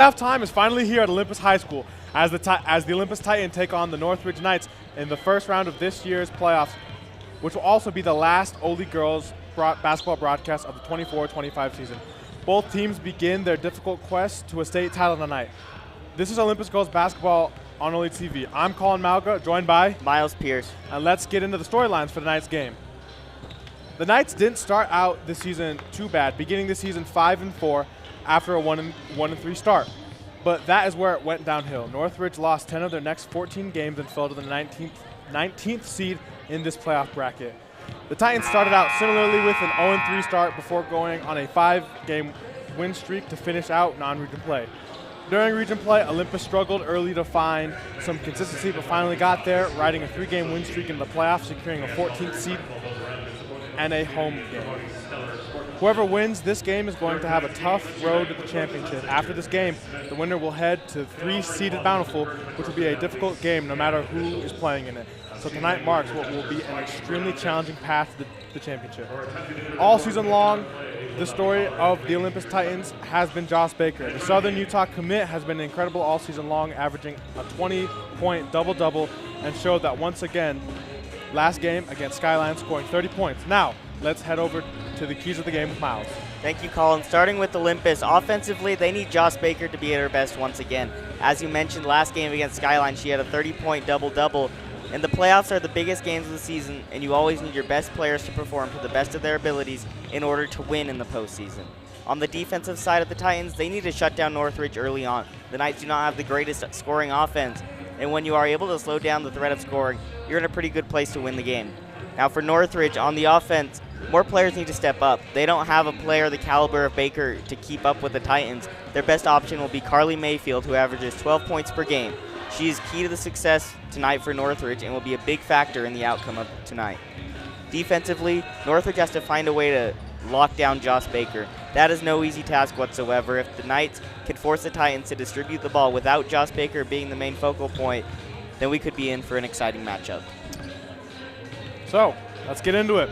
Halftime is finally here at Olympus High School as the Olympus Titans take on the Northridge Knights in the first round of this year's playoffs, which will also be the last Oly girls basketball broadcast of the 24-25 season. Both teams begin their difficult quest to a state title tonight. This is Olympus girls basketball on OlyTV. I'm Colin Malga, joined by Miles Pierce. And let's get into the storylines for tonight's game. The Knights didn't start out this season too bad, beginning the season 5-4 after a 1-3 start. But that is where it went downhill. Northridge lost 10 of their next 14 games and fell to the 19th seed in this playoff bracket. The Titans started out similarly with an 0-3 start before going on a 5-game win streak to finish out non-region play. During region play, Olympus struggled early to find some consistency, but finally got there, riding a 3-game win streak in the playoffs, securing a 14th seed and a home game. Whoever wins this game is going to have a tough road to the championship. After this game, the winner will head to 3-seeded Bountiful, which will be a difficult game no matter who is playing in it. So tonight marks what will be an extremely challenging path to the championship. All season long, the story of the Olympus Titans has been Josh Baker. The Southern Utah commit has been incredible all season long, averaging a 20-point double-double, and showed that once again last game against Skyline, scoring 30 points. Now, let's head over to the keys of the game with Miles. Thank you, Colin. Starting with Olympus, offensively, they need Josh Baker to be at her best once again. As you mentioned, last game against Skyline, she had a 30-point double-double. And the playoffs are the biggest games of the season, and you always need your best players to perform to the best of their abilities in order to win in the postseason. On the defensive side of the Titans, they need to shut down Northridge early on. The Knights do not have the greatest scoring offense, and when you are able to slow down the threat of scoring, you're in a pretty good place to win the game. Now for Northridge, on the offense, more players need to step up. They don't have a player the caliber of Baker to keep up with the Titans. Their best option will be Carly Mayfield, who averages 12 points per game. She is key to the success tonight for Northridge and will be a big factor in the outcome of tonight. Defensively, Northridge has to find a way to lock down Josh Baker. That is no easy task whatsoever. If the Knights can force the Titans to distribute the ball without Josh Baker being the main focal point, then we could be in for an exciting matchup. So, let's get into it.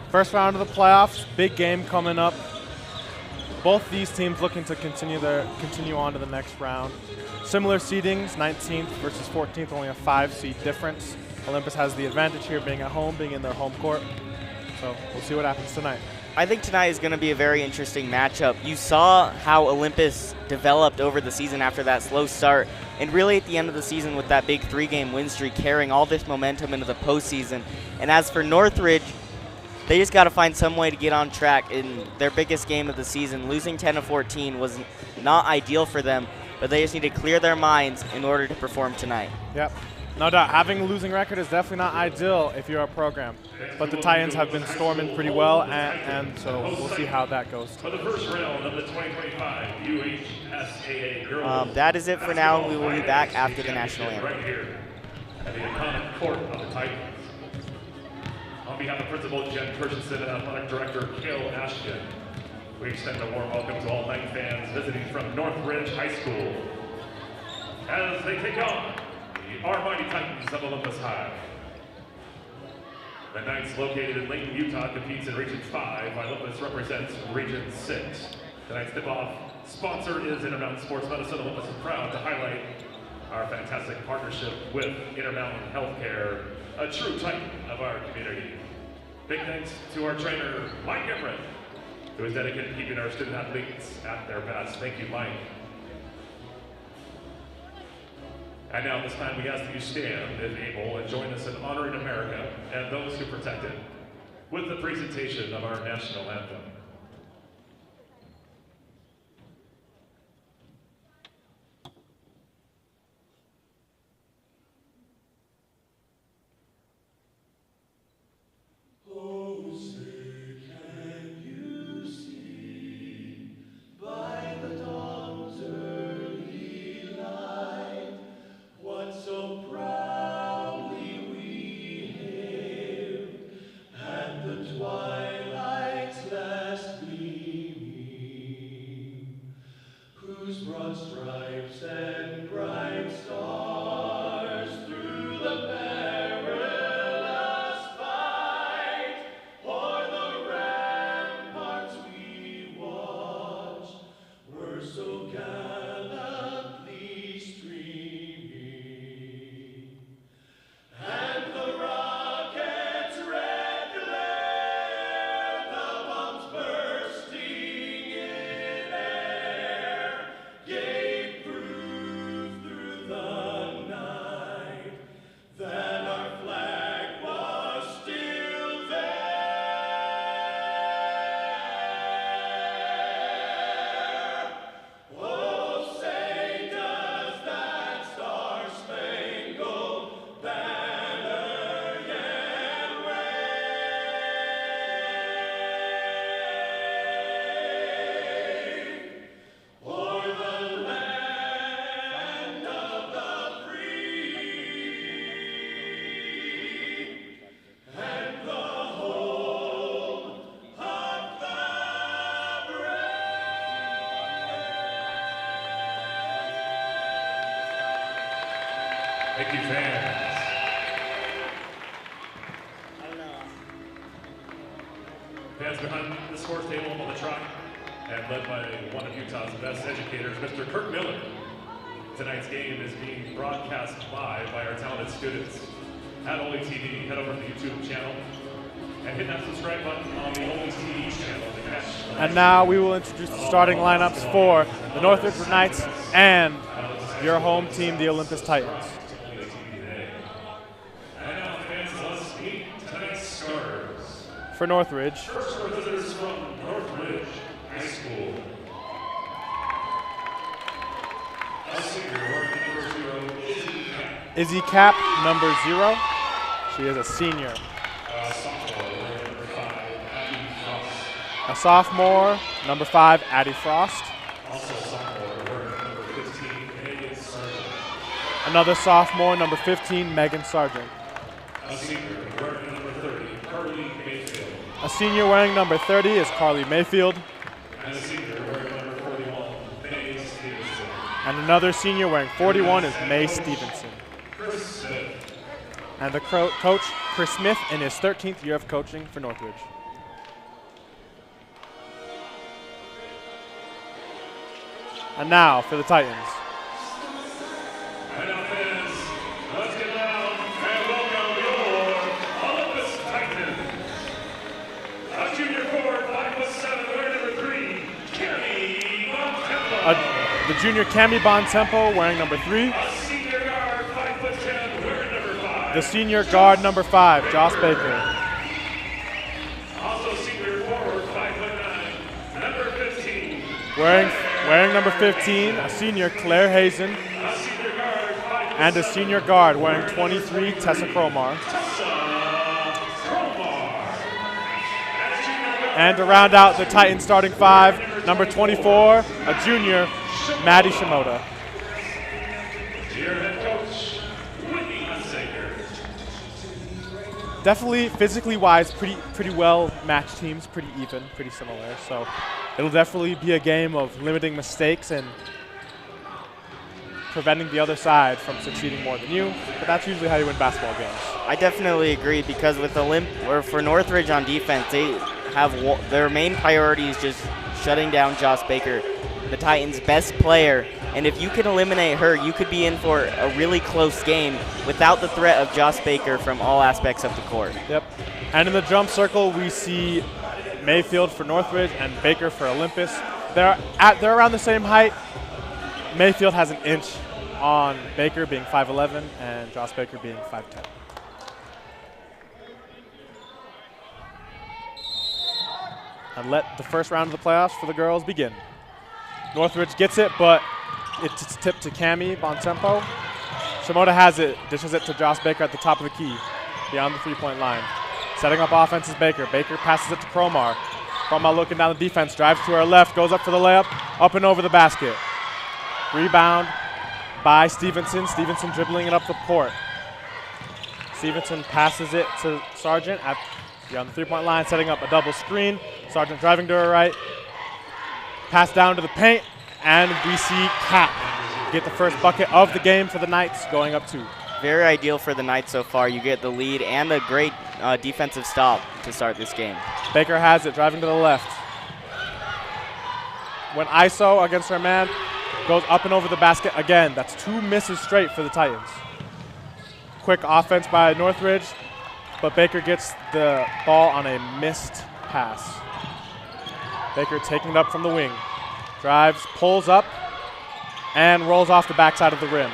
First round of the playoffs, big game coming up. Both these teams looking to continue on to the next round. Similar seedings, 19th versus 14th, only a 5-seed difference. Olympus has the advantage here, being at home, being in their home court. So we'll see what happens tonight. I think tonight is going to be a very interesting matchup. You saw how Olympus developed over the season after that slow start, and really at the end of the season with that big 3-game win streak carrying all this momentum into the postseason. And as for Northridge, they just got to find some way to get on track in their biggest game of the season. Losing 10-14 was not ideal for them, but they just need to clear their minds in order to perform tonight. Yep, no doubt. Having a losing record is definitely not ideal if you're a program. But the Titans have been storming pretty well, and so we'll see how that goes. For the first round of the 2025 UHSAA Girls. That is it for now. We will be back after the national anthem. Right here at the iconic court of the Titans. On behalf of Principal Jen Christensen and Athletic Director Cale Ashton, we extend a warm welcome to all Knight fans visiting from Northridge High School as they take on the Almighty Titans of Olympus High. The Knights, located in Layton, Utah, competes in Region 5, while Olympus represents Region 6. Tonight's tip-off sponsor is Intermountain Sports Medicine. Olympus is proud to highlight our fantastic partnership with Intermountain Healthcare, a true titan of our community. Big thanks to our trainer, Mike Emmerich, who is dedicated to keeping our student athletes at their best. Thank you, Mike. And now, at this time, we ask that you stand, if able, and join us in honoring America and those who protect it with the presentation of our national anthem. So Thank you, fans. Fans behind the scores table on the track and led by one of Utah's best educators, Mr. Kurt Miller. Tonight's game is being broadcast live by our talented students at OlyTV. Head over to the YouTube channel and hit that subscribe button on the OlyTV channel to catch. And now we will introduce the starting lineups for the Northridge Knights and your home team, the Olympus Titans. And now, fans, let's meet tonight's starters. For Northridge, First are visitors from Northridge High School. A senior wearing number 0, Izzy Cap, number 0. She is a senior. sophomore wearing number 5, Abby Frost. A sophomore, number 5, Addie Frost. Also sophomore wearing number 15, Megan Sargent. Another sophomore, number 15, Megan Sargent. A senior wearing number 30, Carly Mayfield. A senior wearing number 30 is Carly Mayfield. And a senior wearing number 41, May Stevenson. And another senior wearing 41 is May Stevenson. Chris Smith. And the coach, Chris Smith, in his 13th year of coaching for Northridge. And now for the Titans. And now, fans, let's get down and welcome your Olympus Titans. A junior forward, 5'7", wearing number 3, Cami Bontempo. The junior Cami Bontempo wearing number 3. A senior guard, 5'10", wearing number 5. The senior guard number 5, Joss Baker. Also senior forward, 5'9", number 15. Wearing number 15, a senior Claire Hazen. A senior guard, 5'6", And a senior guard wearing 23, Tessa Cromar. And to round out the Titans starting 5, number 24, a junior, Maddie Shimoda. Your head coach, Whitney Hunsaker. Definitely physically wise, pretty well matched teams, pretty even, pretty similar. So it'll definitely be a game of limiting mistakes and preventing the other side from succeeding more than you. But that's usually how you win basketball games. I definitely agree because with for Northridge on defense, they have their main priority is just shutting down Joss Baker, the Titans' best player. And if you can eliminate her, you could be in for a really close game without the threat of Joss Baker from all aspects of the court. Yep. And in the jump circle, we see Mayfield for Northridge and Baker for Olympus. They're around the same height. Mayfield has an inch on Baker being 5'11", and Joss Baker being 5'10". And let the first round of the playoffs for the girls begin. Northridge gets it, but it's tipped to Cami Bontempo. Shimoda has it, dishes it to Joss Baker at the top of the key, beyond the three-point line. Setting up offense is Baker. Baker passes it to Cromar. Cromar looking down the defense, drives to her left, goes up for the layup, up and over the basket. Rebound by Stevenson. Stevenson dribbling it up the court. Stevenson passes it to Sargent beyond the three-point line, setting up a double screen. Sargent driving to her right. Pass down to the paint, and we see Cap get the first bucket of the game for the Knights, going up 2. Very ideal for the Knights so far. You get the lead and a great defensive stop to start this game. Baker has it, driving to the left. When ISO against her man, goes up and over the basket again. That's 2 misses straight for the Titans. Quick offense by Northridge, but Baker gets the ball on a missed pass. Baker taking it up from the wing. Drives, pulls up, and rolls off the backside of the rim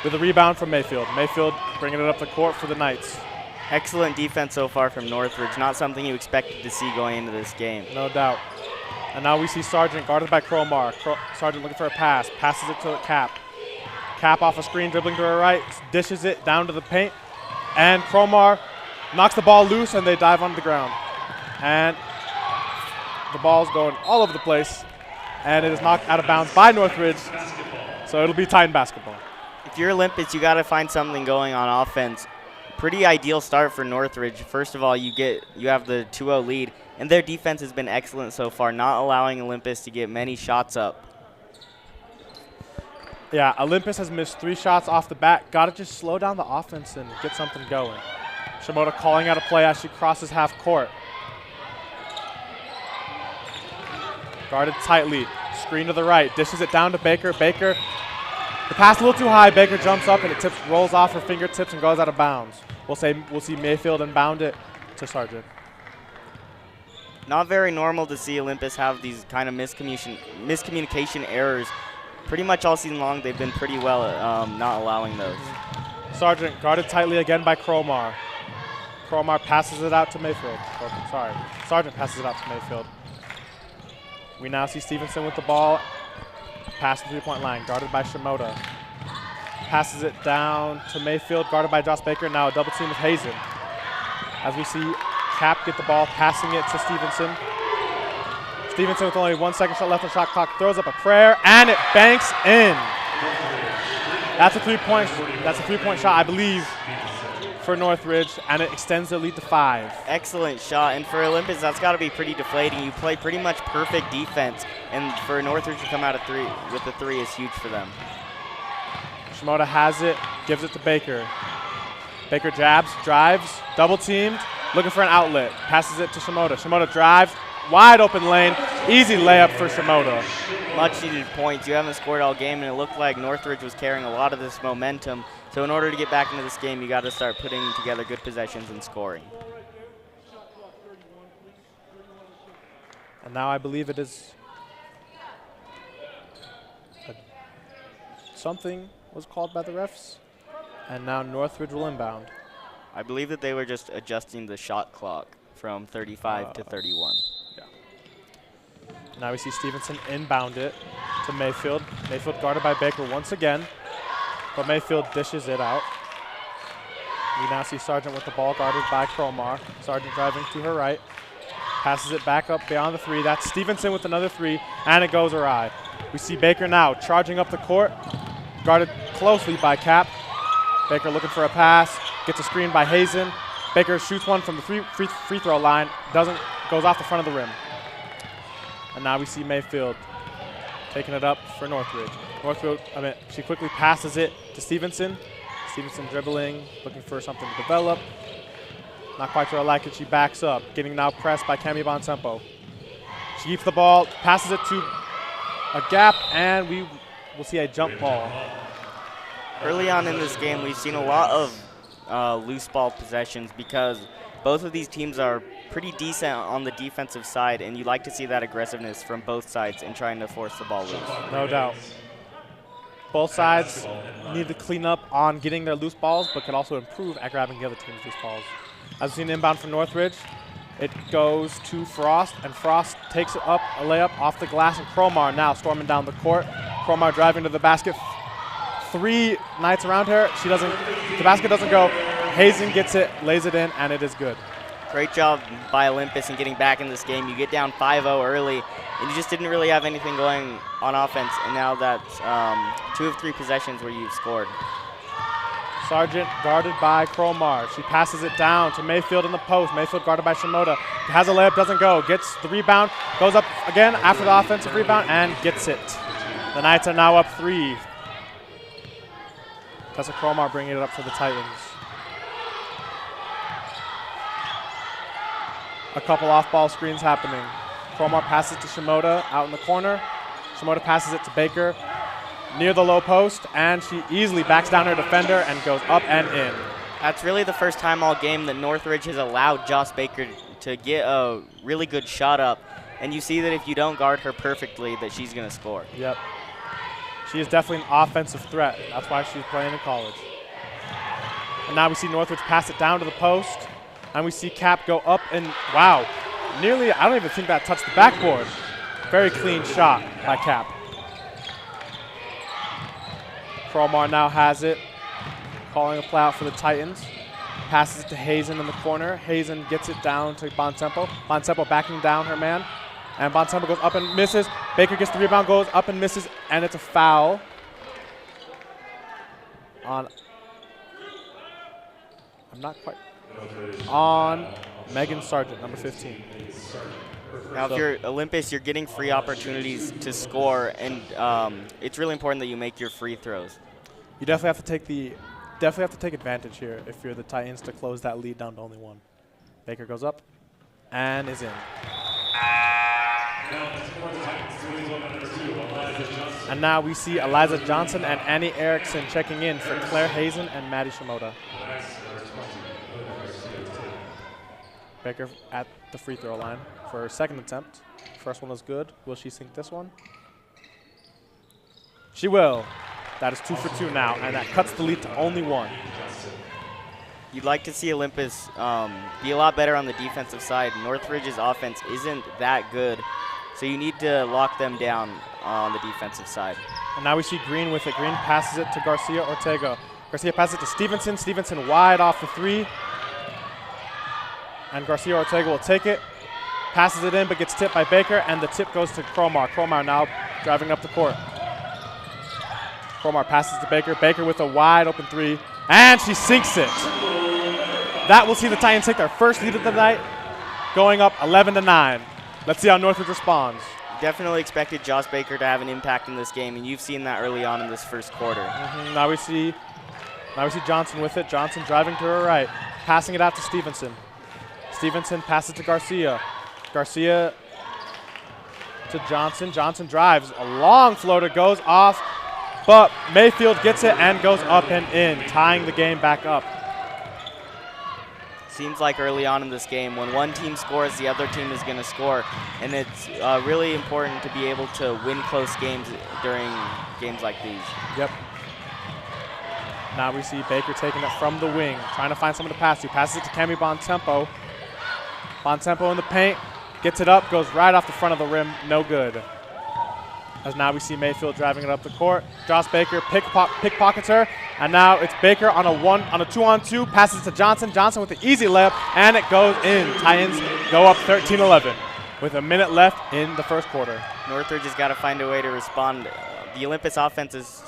with a rebound from Mayfield. Mayfield bringing it up the court for the Knights. Excellent defense so far from Northridge. Not something you expected to see going into this game. No doubt. And now we see Sargent guarded by Cromar. Sargent looking for a pass. Passes it to Cap. Cap off a screen, dribbling to her right. Dishes it down to the paint. And Cromar knocks the ball loose, and they dive onto the ground. And the ball's going all over the place. And it is knocked out of bounds by Northridge. So it'll be Titan basketball. If you're Olympus, you got to find something going on offense. Pretty ideal start for Northridge. First of all, you have the 2-0 lead, and their defense has been excellent so far, not allowing Olympus to get many shots up. Yeah, Olympus has missed 3 shots off the bat. Got to just slow down the offense and get something going. Shimoda calling out a play as she crosses half court. Guarded tightly. Screen to the right. Dishes it down to Baker. Baker, the pass a little too high. Baker jumps up and it rolls off her fingertips and goes out of bounds. We'll see Mayfield inbound it to Sargent. Not very normal to see Olympus have these kind of miscommunication errors. Pretty much all season long, they've been pretty well at not allowing those. Sargent guarded tightly again by Cromar. Cromar passes it out to Mayfield. Oh, sorry. Sargent passes it out to Mayfield. We now see Stevenson with the ball. Past the three-point line, guarded by Shimoda. Passes it down to Mayfield, guarded by Josh Baker. Now a double team with Hazen. As we see Cap get the ball, passing it to Stevenson. Stevenson with only 1 second shot left on shot clock, throws up a prayer, and it banks in. That's a three-point shot, I believe, for Northridge, and it extends the lead to 5. Excellent shot, and for Olympus, that's got to be pretty deflating. You play pretty much perfect defense, and for Northridge to come out of 3 with the 3 is huge for them. Shimoda has it, gives it to Baker. Baker jabs, drives, double teamed, looking for an outlet. Passes it to Shimoda. Shimoda drives, wide open lane, easy layup for Shimoda. Much needed points. You haven't scored all game, and it looked like Northridge was carrying a lot of this momentum. So in order to get back into this game, you got to start putting together good possessions and scoring. And now I believe it is something was called by the refs. And now Northridge will inbound. I believe that they were just adjusting the shot clock from 35 to 31. Yeah. Now we see Stevenson inbound it to Mayfield. Mayfield guarded by Baker once again, but Mayfield dishes it out. We now see Sargent with the ball, guarded by Cromar. Sargent driving to her right. Passes it back up beyond the 3. That's Stevenson with another 3, and it goes awry. We see Baker now charging up the court, guarded closely by Cap. Baker looking for a pass, gets a screen by Hazen. Baker shoots one from the free throw line, goes off the front of the rim. And now we see Mayfield taking it up for Northridge. She quickly passes it to Stevenson. Stevenson dribbling, looking for something to develop. Not quite sure I like it. She backs up, getting now pressed by Cami Bontempo. She keeps the ball, passes it to a gap, and we will see a jump ball. Early on in this game, we've seen a lot of loose ball possessions because both of these teams are pretty decent on the defensive side, and you like to see that aggressiveness from both sides in trying to force the ball loose. No doubt. Both sides need to clean up on getting their loose balls, but can also improve at grabbing the other team's loose balls. As we've seen inbound from Northridge, it goes to Frost, and Frost takes up a layup off the glass, and Cromar now storming down the court. Cromar driving to the basket. 3 Knights around her. The basket doesn't go. Hazen gets it, lays it in, and it is good. Great job by Olympus in getting back in this game. You get down 5-0 early, and you just didn't really have anything going on offense, and now that's 2 of 3 possessions where you've scored. Sargent guarded by Cromar. She passes it down to Mayfield in the post. Mayfield guarded by Shimoda. Has a layup, doesn't go. Gets the rebound, goes up again after the offensive rebound, and gets it. The Knights are now up 3. Tessa Cromar bringing it up for the Titans. A couple off-ball screens happening. Cromar passes to Shimoda out in the corner. Shimoda passes it to Baker near the low post, and she easily backs down her defender and goes up and in. That's really the first time all game that Northridge has allowed Joss Baker to get a really good shot up, and you see that if you don't guard her perfectly, that she's going to score. Yep. She is definitely an offensive threat. That's why she's playing in college. And now we see Northridge pass it down to the post, and we see Cap go up and, wow, nearly, I don't even think that touched the backboard. Very clean shot by Cap. Cromar now has it, calling a play out for the Titans. Passes it to Hazen in the corner. Hazen gets it down to Bontempo. Bontempo backing down her man. And Bontempo goes up and misses. Baker gets the rebound, goes up and misses, and it's a foul on, on Megan Sargent, number 15. Now, if you're Olympus, you're getting free opportunities to score, and it's really important that you make your free throws. You definitely have to take advantage here if you're the Titans to close that lead down to only one. Baker goes up and is in. And now we see Eliza Johnson and Annie Erickson checking in for Claire Hazen and Maddie Shimoda. Baker at the free throw line for her second attempt. First one was good. Will she sink this one? She will. That is 2 for 2 now, and that cuts the lead to only 1. You'd like to see Olympus be a lot better on the defensive side. Northridge's offense isn't that good, so you need to lock them down on the defensive side. And now we see Green with it. Green passes it to Garcia Ortega. Garcia passes it to Stevenson. Stevenson wide off the 3. And Garcia Ortega will take it. Passes it in, but gets tipped by Baker, and the tip goes to Cromar. Cromar now driving up the court. Cromar passes to Baker. Baker with a wide open 3, and she sinks it. That will see the Titans take their first lead of the night, going up 11-9. Let's see how Northridge responds. Definitely expected Josh Baker to have an impact in this game, and you've seen that early on in this first quarter. Now we see Johnson with it. Johnson driving to her right, passing it out to Stevenson. Stevenson passes to Garcia. Garcia to Johnson. Johnson drives. A long floater goes off, but Mayfield gets it and goes up and in, tying the game back up. Seems like early on in this game, when one team scores, the other team is going to score. And it's really important to be able to win close games during games like these. Yep. Now we see Baker taking it from the wing, trying to find someone to pass to. Passes it to Cami Bontempo. Bontempo in the paint, gets it up, goes right off the front of the rim, no good. As now we see Mayfield driving it up the court. Josh Baker pickpockets her, and now it's Baker on a 2-on-2, passes to Johnson. Johnson with the easy layup, and it goes in. Titans go up 13-11 with a minute left in the first quarter. Northridge has got to find a way to respond. The Olympus offense is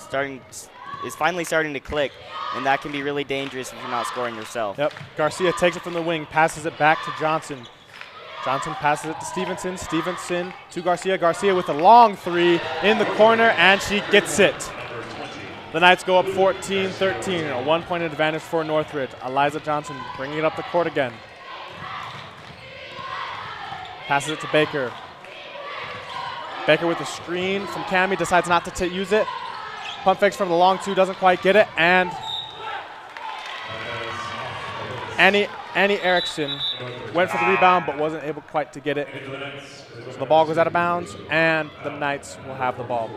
finally starting to click, and that can be really dangerous if you're not scoring yourself. Yep. Garcia takes it from the wing, passes it back to Johnson. Johnson passes it to Stevenson. Stevenson to Garcia. Garcia with a long 3 in the corner, and she gets it. The Knights go up 14-13, a 1-point advantage for Northridge. Eliza Johnson bringing it up the court again. Passes it to Baker. Baker with a screen from Cami, decides not to use it. Pump fakes from the long 2, doesn't quite get it, and Annie Erickson went for the rebound but wasn't able quite to get it. So the ball goes out of bounds, and the Knights will have the ball.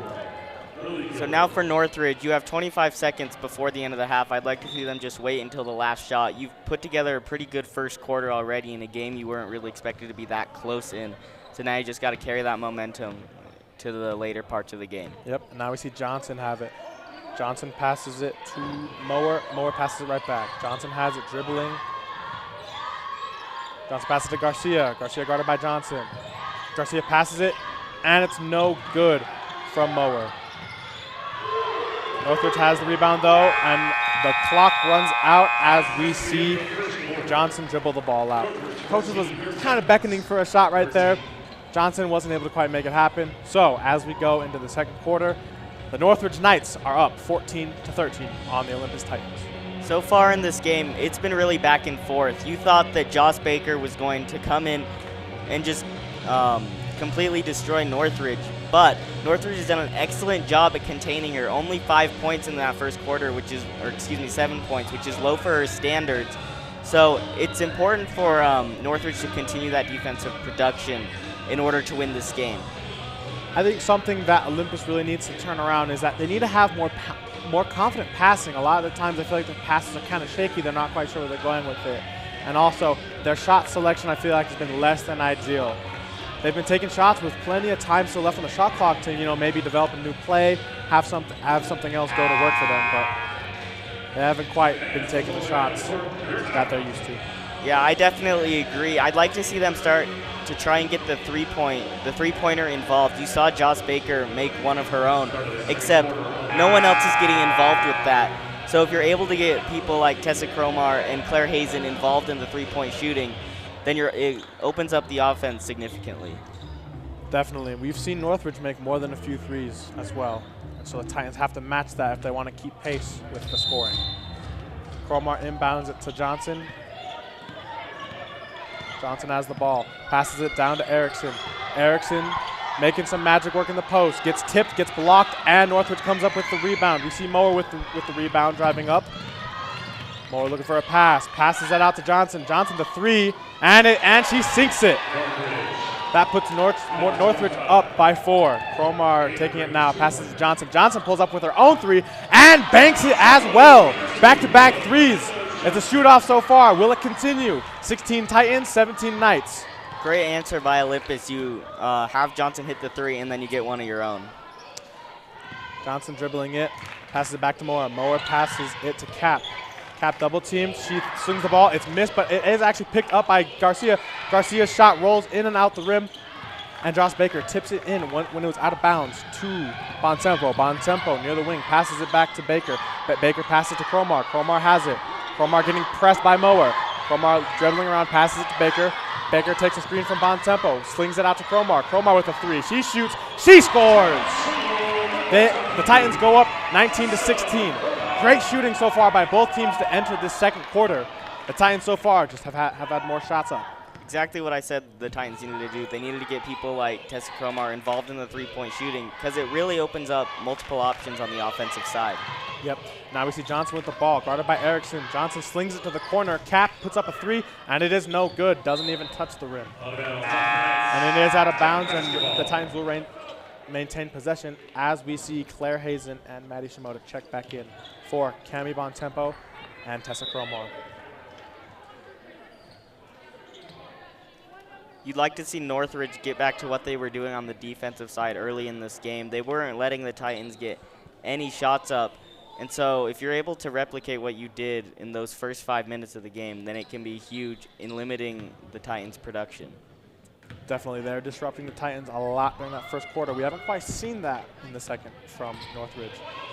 So now for Northridge, you have 25 seconds before the end of the half. I'd like to see them just wait until the last shot. You've put together a pretty good first quarter already in a game you weren't really expected to be that close in. So now you just got to carry that momentum to the later parts of the game. Yep, and now we see Johnson have it. Johnson passes it to Mower. Mower passes it right back. Johnson has it, dribbling. Johnson passes it to Garcia. Garcia guarded by Johnson. Garcia passes it, and it's no good from Mower. Northridge has the rebound, though, and the clock runs out as we see Johnson dribble the ball out. Coaches was kind of beckoning for a shot right there. Johnson wasn't able to quite make it happen. So as we go into the second quarter, the Northridge Knights are up 14-13 on the Olympus Titans. So far in this game, it's been really back and forth. You thought that Josh Baker was going to come in and just completely destroy Northridge, but Northridge has done an excellent job at containing her. Only 5 points in that first quarter, 7 points, which is low for her standards. So it's important for Northridge to continue that defensive production in order to win this game. I think something that Olympus really needs to turn around is that they need to have more confident passing. A lot of the times I feel like the passes are kind of shaky. They're not quite sure where they're going with it. And also, their shot selection I feel like has been less than ideal. They've been taking shots with plenty of time still left on the shot clock to, maybe develop a new play, have something else go to work for them, but they haven't quite been taking the shots that they're used to. Yeah, I definitely agree. I'd like to see them start to try and get the three-pointer involved. You saw Josh Baker make one of her own, except no one else is getting involved with that. So if you're able to get people like Tessa Cromar and Claire Hazen involved in the three-point shooting, then it opens up the offense significantly. Definitely. We've seen Northridge make more than a few threes as well. And so the Titans have to match that if they want to keep pace with the scoring. Cromar inbounds it to Johnson. Johnson has the ball, passes it down to Erickson. Erickson making some magic work in the post, gets tipped, gets blocked, and Northridge comes up with the rebound. We see Mower with the rebound driving up. Mower looking for a pass, passes that out to Johnson. Johnson to three, and she sinks it. That puts Northridge up by 4. Cromar taking it now, passes to Johnson. Johnson pulls up with her own 3 and banks it as well. Back-to-back threes. It's a shoot-off so far. Will it continue? 16 Titans, 17 Knights. Great answer by Olympus. You have Johnson hit the 3, and then you get one of your own. Johnson dribbling it, passes it back to Moore. Moore passes it to Cap. Cap double team. She swings the ball. It's missed, but it is actually picked up by Garcia. Garcia's shot rolls in and out the rim, and Josh Baker tips it in when it was out of bounds to Bontempo. Bontempo near the wing passes it back to Baker. Baker passes it to Cromar. Cromar has it. Cromar getting pressed by Mower. Cromar dribbling around, passes it to Baker. Baker takes a screen from Bontempo, slings it out to Cromar. Cromar with a 3. She shoots. She scores! The Titans go up 19-16. Great shooting so far by both teams to enter this second quarter. The Titans so far just have had more shots up. Exactly what I said the Titans needed to do. They needed to get people like Tessa Cromar involved in the three-point shooting because it really opens up multiple options on the offensive side. Yep. Now we see Johnson with the ball, guarded by Erickson. Johnson slings it to the corner. Cap puts up a 3, and it is no good. Doesn't even touch the rim. And it is out of bounds, and the Titans will maintain possession as we see Claire Hazen and Maddie Shimoda check back in for Cami Bontempo and Tessa Cromar. You'd like to see Northridge get back to what they were doing on the defensive side early in this game. They weren't letting the Titans get any shots up. And so if you're able to replicate what you did in those first 5 minutes of the game, then it can be huge in limiting the Titans' production. Definitely, they're disrupting the Titans a lot during that first quarter. We haven't quite seen that in the second from Northridge.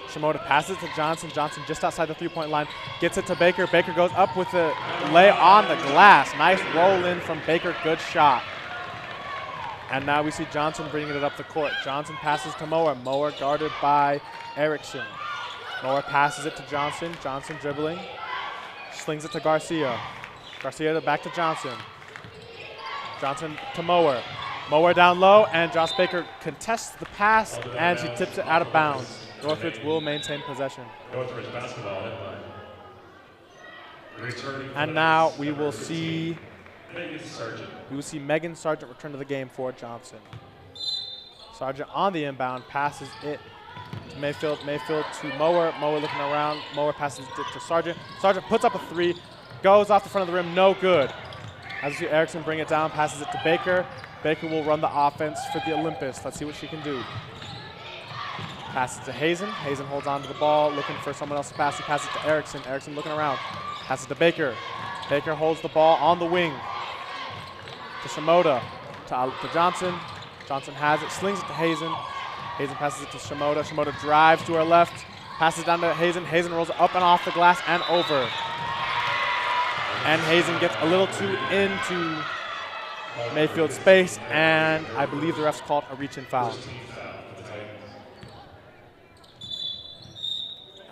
Shimoda passes to Johnson. Johnson just outside the three-point line, gets it to Baker. Baker goes up with a lay on the glass. Nice roll in from Baker, good shot. And now we see Johnson bringing it up the court. Johnson passes to Mower. Mower guarded by Erickson. Mower passes it to Johnson. Johnson dribbling. Slings it to Garcia. Garcia back to Johnson. Johnson to Mower. Mower down low, and Josh Baker contests the pass, and she tips it out of bounds. Northridge will maintain possession. Northridge basketball. And now we will see Megan Sargent. Megan Sargent return to the game for Johnson. Sargent on the inbound, passes it to Mayfield. Mayfield to Mower. Mower looking around. Mower passes it to Sargent. Sargent puts up a 3, goes off the front of the rim, no good. As we see Erickson bring it down, passes it to Baker. Baker will run the offense for the Olympus. Let's see what she can do. Passes to Hazen. Hazen holds on to the ball, looking for someone else to pass. He passes to Erickson. Erickson looking around. Passes to Baker. Baker holds the ball on the wing. To Shimoda. To Johnson. Johnson has it. Slings it to Hazen. Hazen passes it to Shimoda. Shimoda drives to her left. Passes down to Hazen. Hazen rolls up and off the glass and over. And Hazen gets a little too into Mayfield's space, and I believe the refs called a reach-in foul.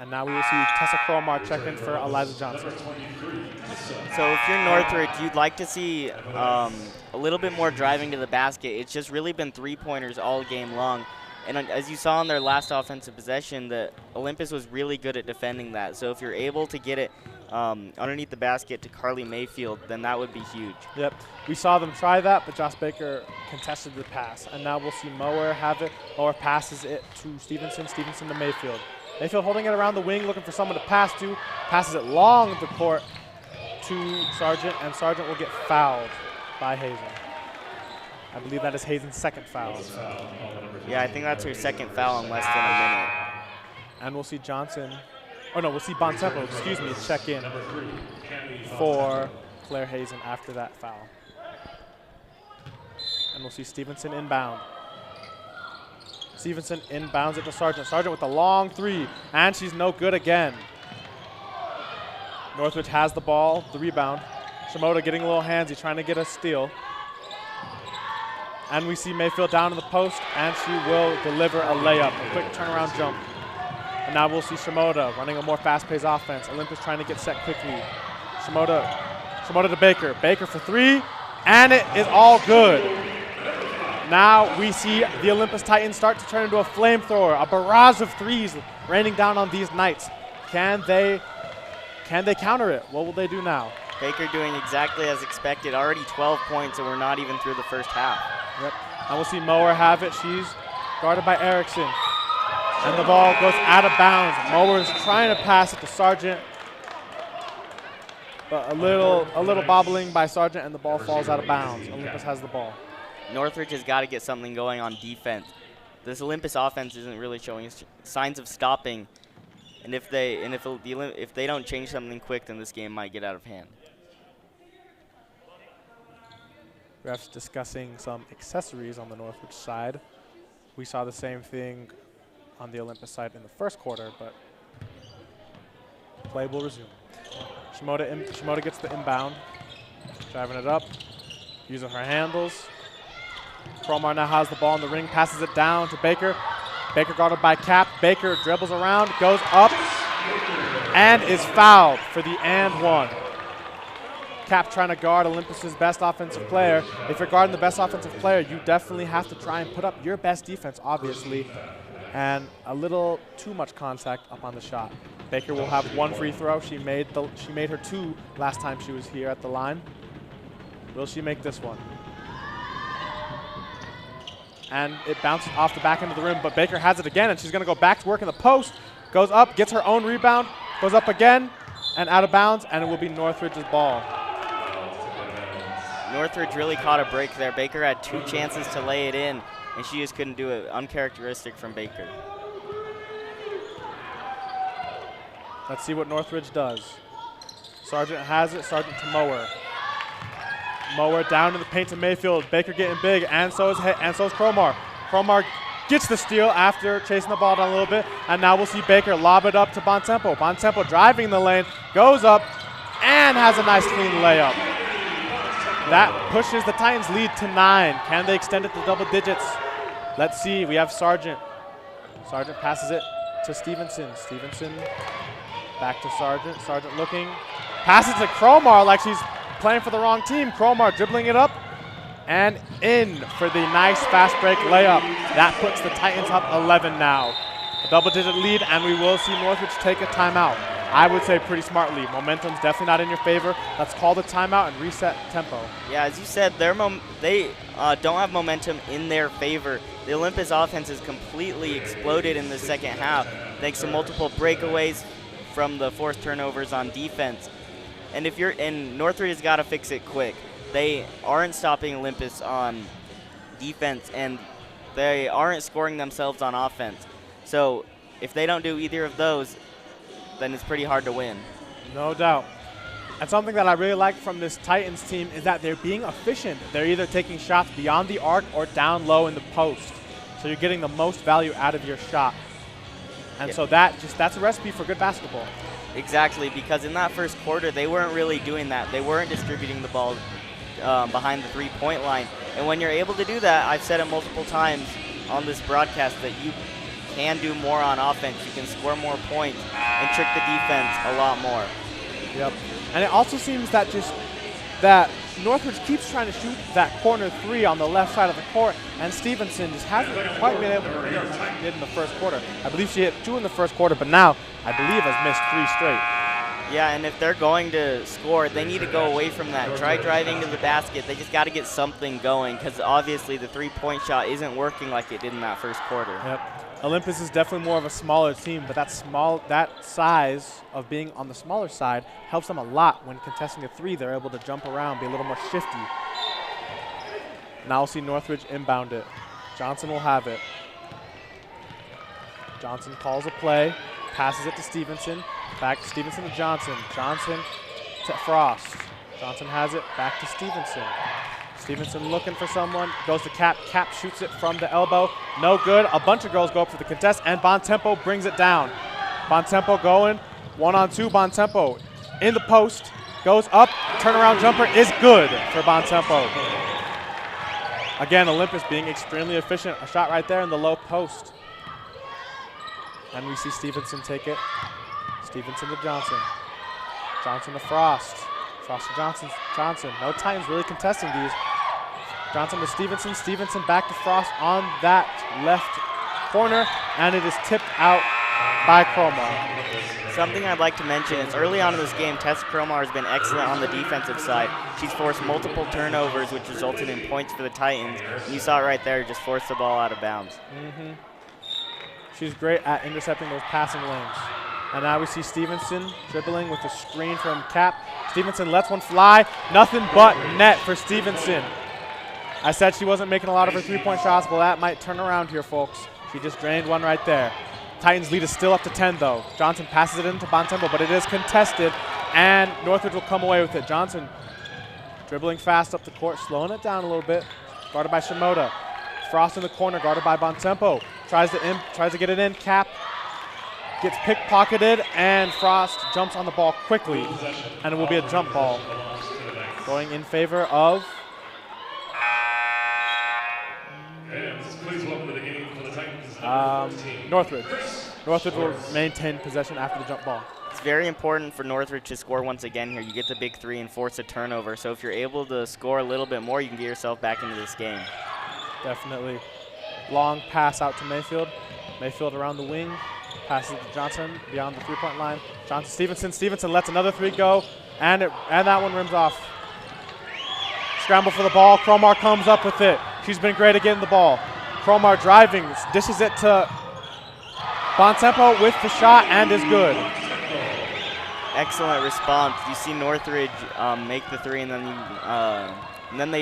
And now we will see Tessa Cromar check in for Eliza Johnson. So if you're Northridge, you'd like to see a little bit more driving to the basket. It's just really been three-pointers all game long. And as you saw in their last offensive possession, the Olympus was really good at defending that. So if you're able to get it underneath the basket to Carly Mayfield, then that would be huge. Yep. We saw them try that, but Josh Baker contested the pass. And now we'll see Mower have it. Mower passes it to Stevenson. Stevenson to Mayfield. Mayfield holding it around the wing, looking for someone to pass to. Passes it long the court to Sargent, and Sargent will get fouled by Hazen. I believe that is Hazen's second foul. Yeah, I think that's her second foul in less than a minute. And we'll see Johnson, oh no, we'll see Bontempo, excuse me, check in for Claire Hazen after that foul. And we'll see Stevenson inbound. Stevenson inbounds it to Sargent. Sargent with a long 3, and she's no good again. Northridge has the ball, the rebound. Shimoda getting a little handsy, trying to get a steal. And we see Mayfield down in the post, and she will deliver a layup, a quick turnaround jump. And now we'll see Shimoda running a more fast-paced offense. Olympus trying to get set quickly. Shimoda to Baker. Baker for three, and it is all good. Now we see the Olympus Titans start to turn into a flamethrower, a barrage of threes raining down on these Knights. Can they counter it? What will they do now? Baker doing exactly as expected. Already 12 points, and we're not even through the first half. Yep. And we'll see Mower have it. She's guarded by Erickson. And the ball goes out of bounds. Mower is trying to pass it to Sargent. But a little bobbling by Sargent, and the ball falls out of bounds. Olympus has the ball. Northridge has got to get something going on defense. This Olympus offense isn't really showing signs of stopping. And if they don't change something quick, then this game might get out of hand. Refs discussing some accessories on the Northridge side. We saw the same thing on the Olympus side in the first quarter, but play will resume. Shimoda gets the inbound, driving it up, using her handles. Cromar now has the ball in the ring, passes it down to Baker. Baker guarded by Cap. Baker dribbles around, goes up, and is fouled for the and one. Cap trying to guard Olympus's best offensive player. If you're guarding the best offensive player, you definitely have to try and put up your best defense, obviously, and a little too much contact up on the shot. Baker will have one free throw. She made her two last time she was here at the line. Will she make this one? And it bounces off the back end of the rim, but Baker has it again, and she's going to go back to work in the post. Goes up, gets her own rebound, goes up again, and out of bounds, and it will be Northridge's ball. Northridge really caught a break there. Baker had two chances to lay it in, and she just couldn't do it. Uncharacteristic from Baker. Let's see what Northridge does. Sargent has it, Sargent to Mower. Mower down in the paint to Mayfield. Baker getting big, and so is Cromar. Cromar gets the steal after chasing the ball down a little bit, and now we'll see Baker lob it up to Bontempo. Bontempo driving the lane, goes up, and has a nice clean layup. That pushes the Titans' lead to 9. Can they extend it to double digits? Let's see. We have Sargent. Sargent passes it to Stevenson. Stevenson back to Sargent. Sargent looking. Passes to Cromar like she's playing for the wrong team. Cromar dribbling it up and in for the nice fast break layup. That puts the Titans up 11 now. A double-digit lead, and we will see Northridge take a timeout. I would say pretty smartly. Momentum's definitely not in your favor. Let's call the timeout and reset tempo. Yeah, as you said, they don't have momentum in their favor. The Olympus offense has completely exploded in the second half, thanks to multiple breakaways from the forced turnovers on defense. And Northridge has got to fix it quick. They aren't stopping Olympus on defense, and they aren't scoring themselves on offense. So if they don't do either of those, then it's pretty hard to win. No doubt. And something that I really like from this Titans team is that they're being efficient. They're either taking shots beyond the arc or down low in the post. So you're getting the most value out of your shot. And so that's a recipe for good basketball. Exactly, because in that first quarter, they weren't really doing that. They weren't distributing the ball behind the three-point line. And when you're able to do that, I've said it multiple times on this broadcast that you can do more on offense. You can score more points and trick the defense a lot more. Yep. And it also seems that that Northridge keeps trying to shoot that corner three on the left side of the court, and Stevenson just hasn't quite been able to do what she did in the first quarter. I believe she hit 2 in the first quarter, but now I believe has missed 3 straight. Yeah, and if they're going to score, they need to go away from that. Try driving to the basket. They just got to get something going, because obviously the three-point shot isn't working like it did in that first quarter. Yep. Olympus is definitely more of a smaller team, but that size of being on the smaller side helps them a lot when contesting a three. They're able to jump around, be a little more shifty. Now we'll see Northridge inbound it. Johnson will have it. Johnson calls a play, passes it to Stevenson. Back to Stevenson to Johnson. Johnson to Frost. Johnson has it, back to Stevenson. Stevenson looking for someone, goes to Cap. Cap shoots it from the elbow. No good. A bunch of girls go up for the contest, and Bontempo brings it down. Bontempo going 1-on-2. Bontempo in the post. goes up, turnaround jumper is good for Bontempo. Again, Olympus being extremely efficient. A shot right there in the low post. And we see Stevenson take it. Stevenson to Johnson. Johnson to Frost. Frost to Johnson. Johnson. No Titans really contesting these. Johnson to Stevenson. Stevenson back to Frost on that left corner, and it is tipped out by Cromar. Something I'd like to mention is early on in this game, Tessa Cromar has been excellent on the defensive side. She's forced multiple turnovers, which resulted in points for the Titans. You saw it right there, just forced the ball out of bounds. She's great at intercepting those passing lanes. And now we see Stevenson dribbling with a screen from Cap. Stevenson lets one fly. Nothing but net for Stevenson. I said she wasn't making a lot of her three-point shots, but that might turn around here, folks. She just drained one right there. Titans lead is still up to 10, though. Johnson passes it into Bontempo, but it is contested, and Northridge will come away with it. Johnson dribbling fast up the court, slowing it down a little bit. Guarded by Shimoda. Frost in the corner, guarded by Bontempo. Tries to get it in. Cap gets pickpocketed, and Frost jumps on the ball quickly, and it will be a jump ball going in favor of Please welcome to the game for the Titans. Northridge. Northridge will maintain possession after the jump ball. It's very important for Northridge to score once again here. You get the big three and force a turnover. So if you're able to score a little bit more, you can get yourself back into this game. Definitely. Long pass out to Mayfield. Mayfield around the wing. Passes it to Johnson beyond the three-point line. Johnson, Stevenson. Stevenson lets another three go, and that one rims off. Scramble for the ball. Cromar comes up with it. She's been great at getting the ball. Cromar driving, dishes it to Bontempo with the shot, and is good. Excellent response. You see Northridge make the three, and then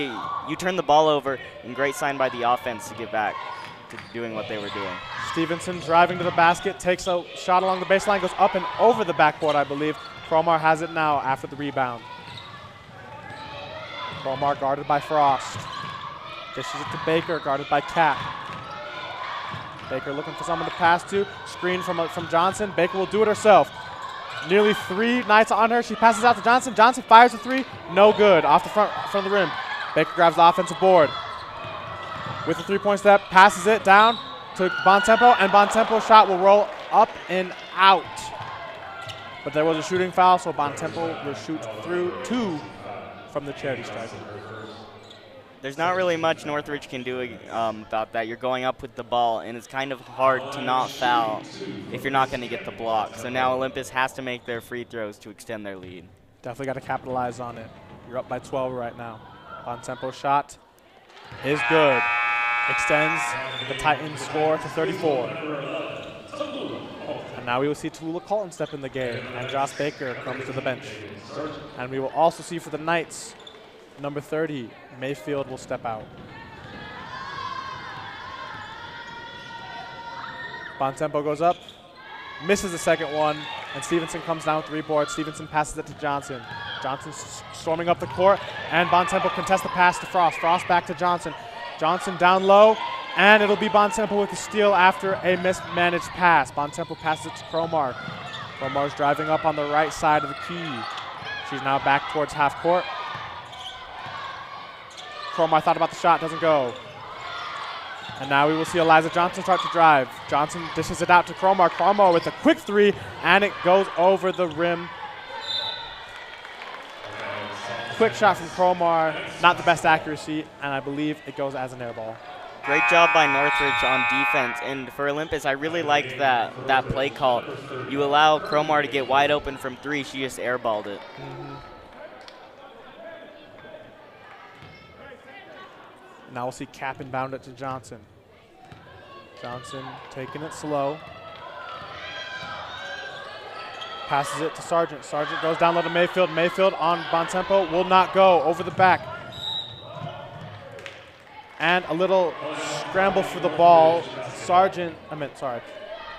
you turn the ball over, and great sign by the offense to get back to doing what they were doing. Stevenson driving to the basket, takes a shot along the baseline, goes up and over the backboard, I believe. Cromar has it now after the rebound. Cromar guarded by Frost. Dishes it to Baker, guarded by Cap. Baker looking for someone to pass to. Screen from Johnson. Baker will do it herself. Nearly 3 Knights on her. She passes out to Johnson. Johnson fires a three. No good. Off the front of the rim. Baker grabs the offensive board. With the three-point step, passes it down to Bontempo, and Bontempo's shot will roll up and out. But there was a shooting foul, so Bontempo will shoot through 2 from the charity stripe. There's not really much Northridge can do about that. You're going up with the ball, and it's kind of hard to not foul if you're not going to get the block. So now Olympus has to make their free throws to extend their lead. Definitely got to capitalize on it. You're up by 12 right now. Bontempo's shot is good. Extends the Titans score to 34. And now we will see Tallulah Colton step in the game, and Josh Baker comes to the bench. And we will also see for the Knights, number 30, Mayfield will step out. Bontempo goes up, misses the second one, and Stevenson comes down with the rebound. Stevenson passes it to Johnson. Johnson storming up the court, and Bontempo contests the pass to Frost. Frost back to Johnson. Johnson down low, and it'll be Bontempo with the steal after a mismanaged pass. Bontempo passes it to Cromar. Cromar's driving up on the right side of the key. She's now back towards half court. Cromar thought about the shot, doesn't go. And now we will see Eliza Johnson start to drive. Johnson dishes it out to Cromar. Cromar with a quick three, and it goes over the rim. Quick shot from Cromar, not the best accuracy, and I believe it goes as an air ball. Great job by Northridge on defense, and for Olympus, I really liked that play call. You allow Cromar to get wide open from 3, she just airballed it. Now we'll see Cap inbound it to Johnson. Johnson taking it slow. Passes it to Sargent. Sargent goes down low to Mayfield. Mayfield on Bontempo will not go over the back. And a little scramble for the ball.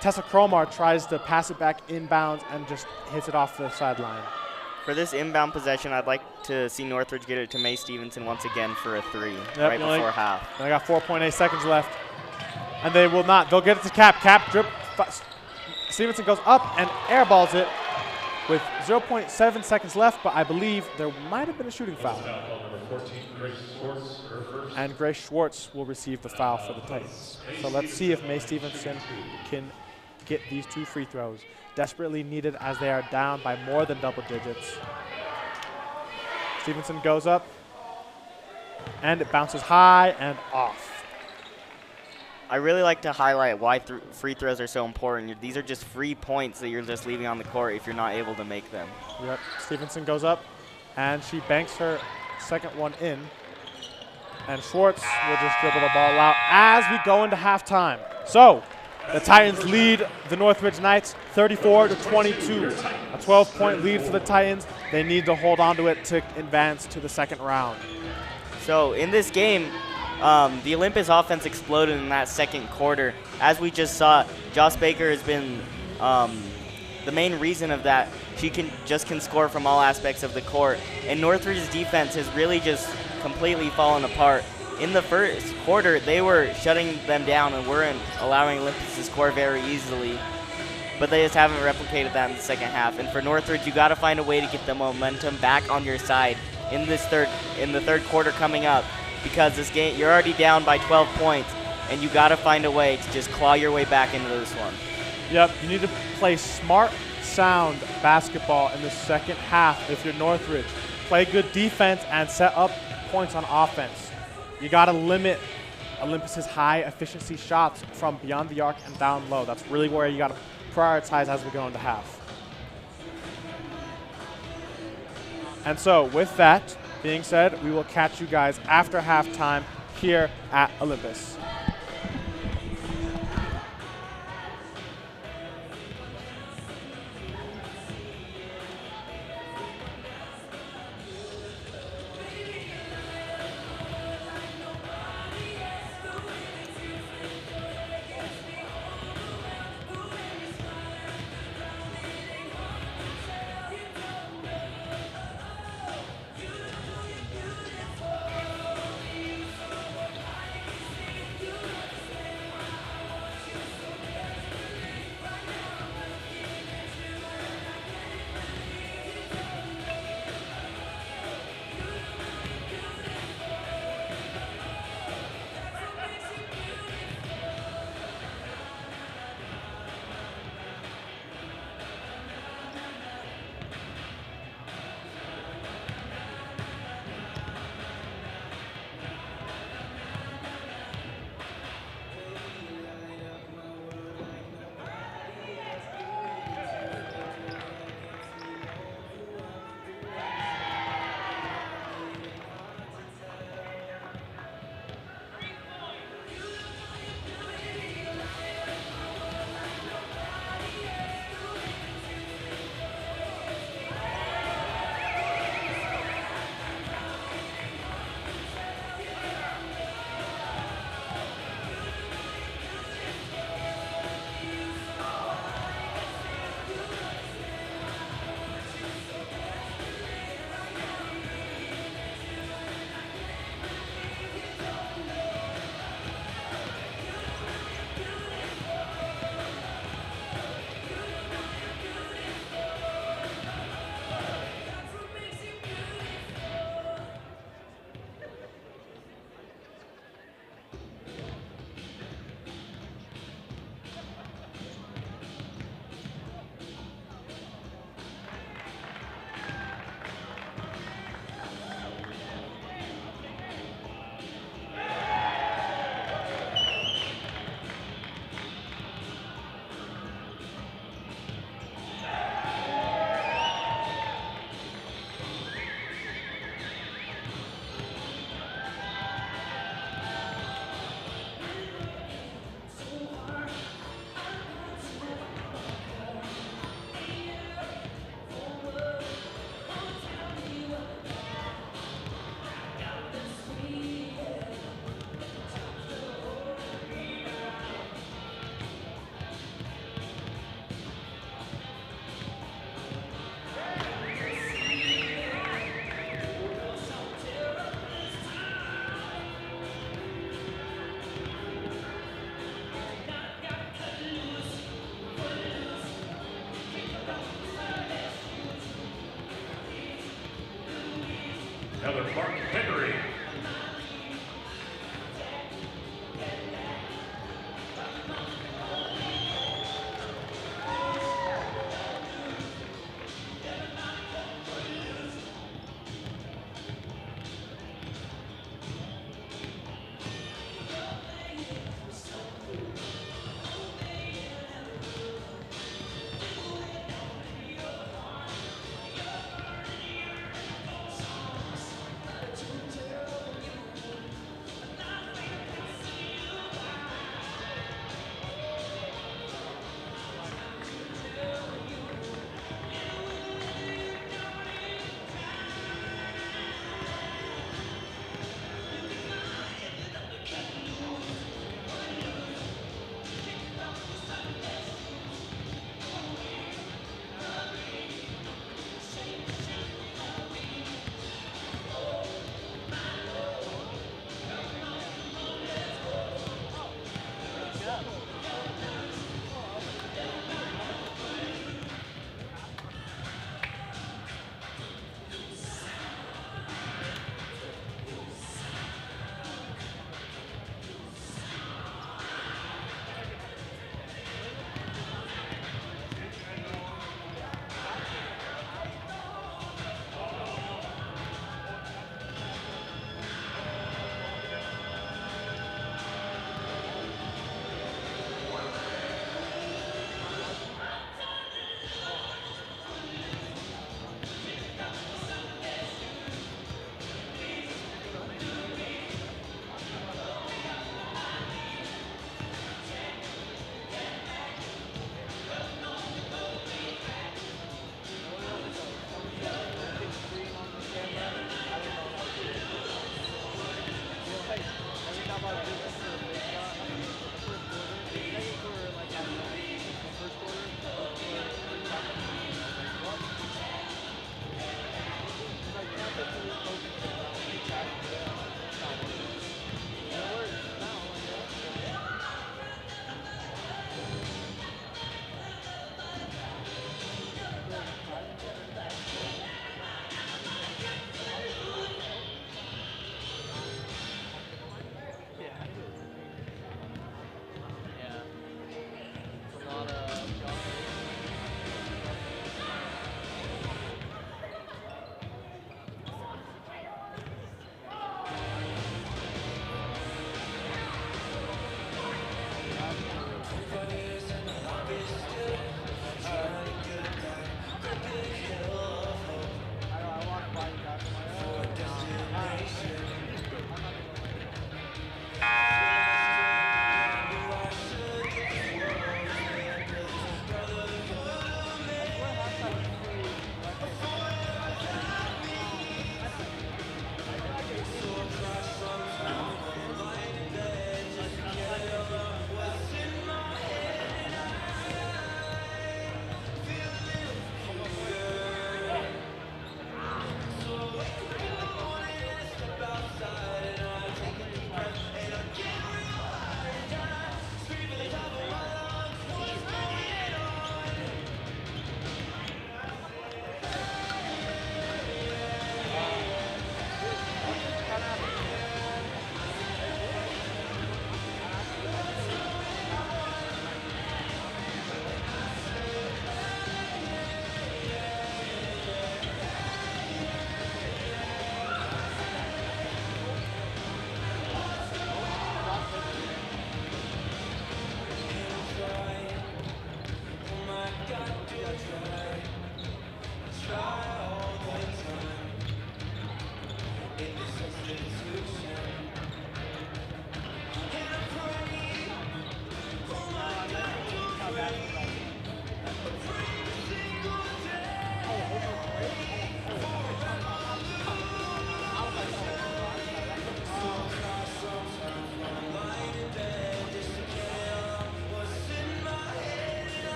Tessa Cromar tries to pass it back inbounds and just hits it off the sideline. For this inbound possession, I'd like to see Northridge get it to May Stevenson once again for a 3 right before half. They got 4.8 seconds left. And they will not. They'll get it to Cap. Cap drip. Stevenson goes up and airballs it. with 0.7 seconds left, but I believe there might have been a shooting foul. And Grace Schwartz will receive the foul for the Titans. So let's see if May Stevenson can get these 2 free throws. Desperately needed as they are down by more than double digits. Stevenson goes up, and it bounces high and off. I really like to highlight why free throws are so important. These are just free points that you're just leaving on the court if you're not able to make them. Yep, Stevenson goes up, and she banks her second one in. And Schwartz will just dribble the ball out as we go into halftime. So the Titans lead the Northridge Knights 34-22. A 12-point lead for the Titans. They need to hold on to it to advance to the second round. So in this game, the Olympus offense exploded in that second quarter. As we just saw, Joss Baker has been the main reason of that. She can score from all aspects of the court. And Northridge's defense has really just completely fallen apart. In the first quarter, they were shutting them down and weren't allowing Olympus to score very easily. But they just haven't replicated that in the second half. And for Northridge, you got to find a way to get the momentum back on your side in the third quarter coming up. Because this game, you're already down by 12 points, and you got to find a way to just claw your way back into this one. Yep, you need to play smart, sound basketball in the second half if you're Northridge. Play good defense and set up points on offense. You got to limit Olympus's high efficiency shots from beyond the arc and down low. That's really where you got to prioritize as we go into half. And so with that being said, we will catch you guys after halftime here at Olympus. Heather Clark Henry.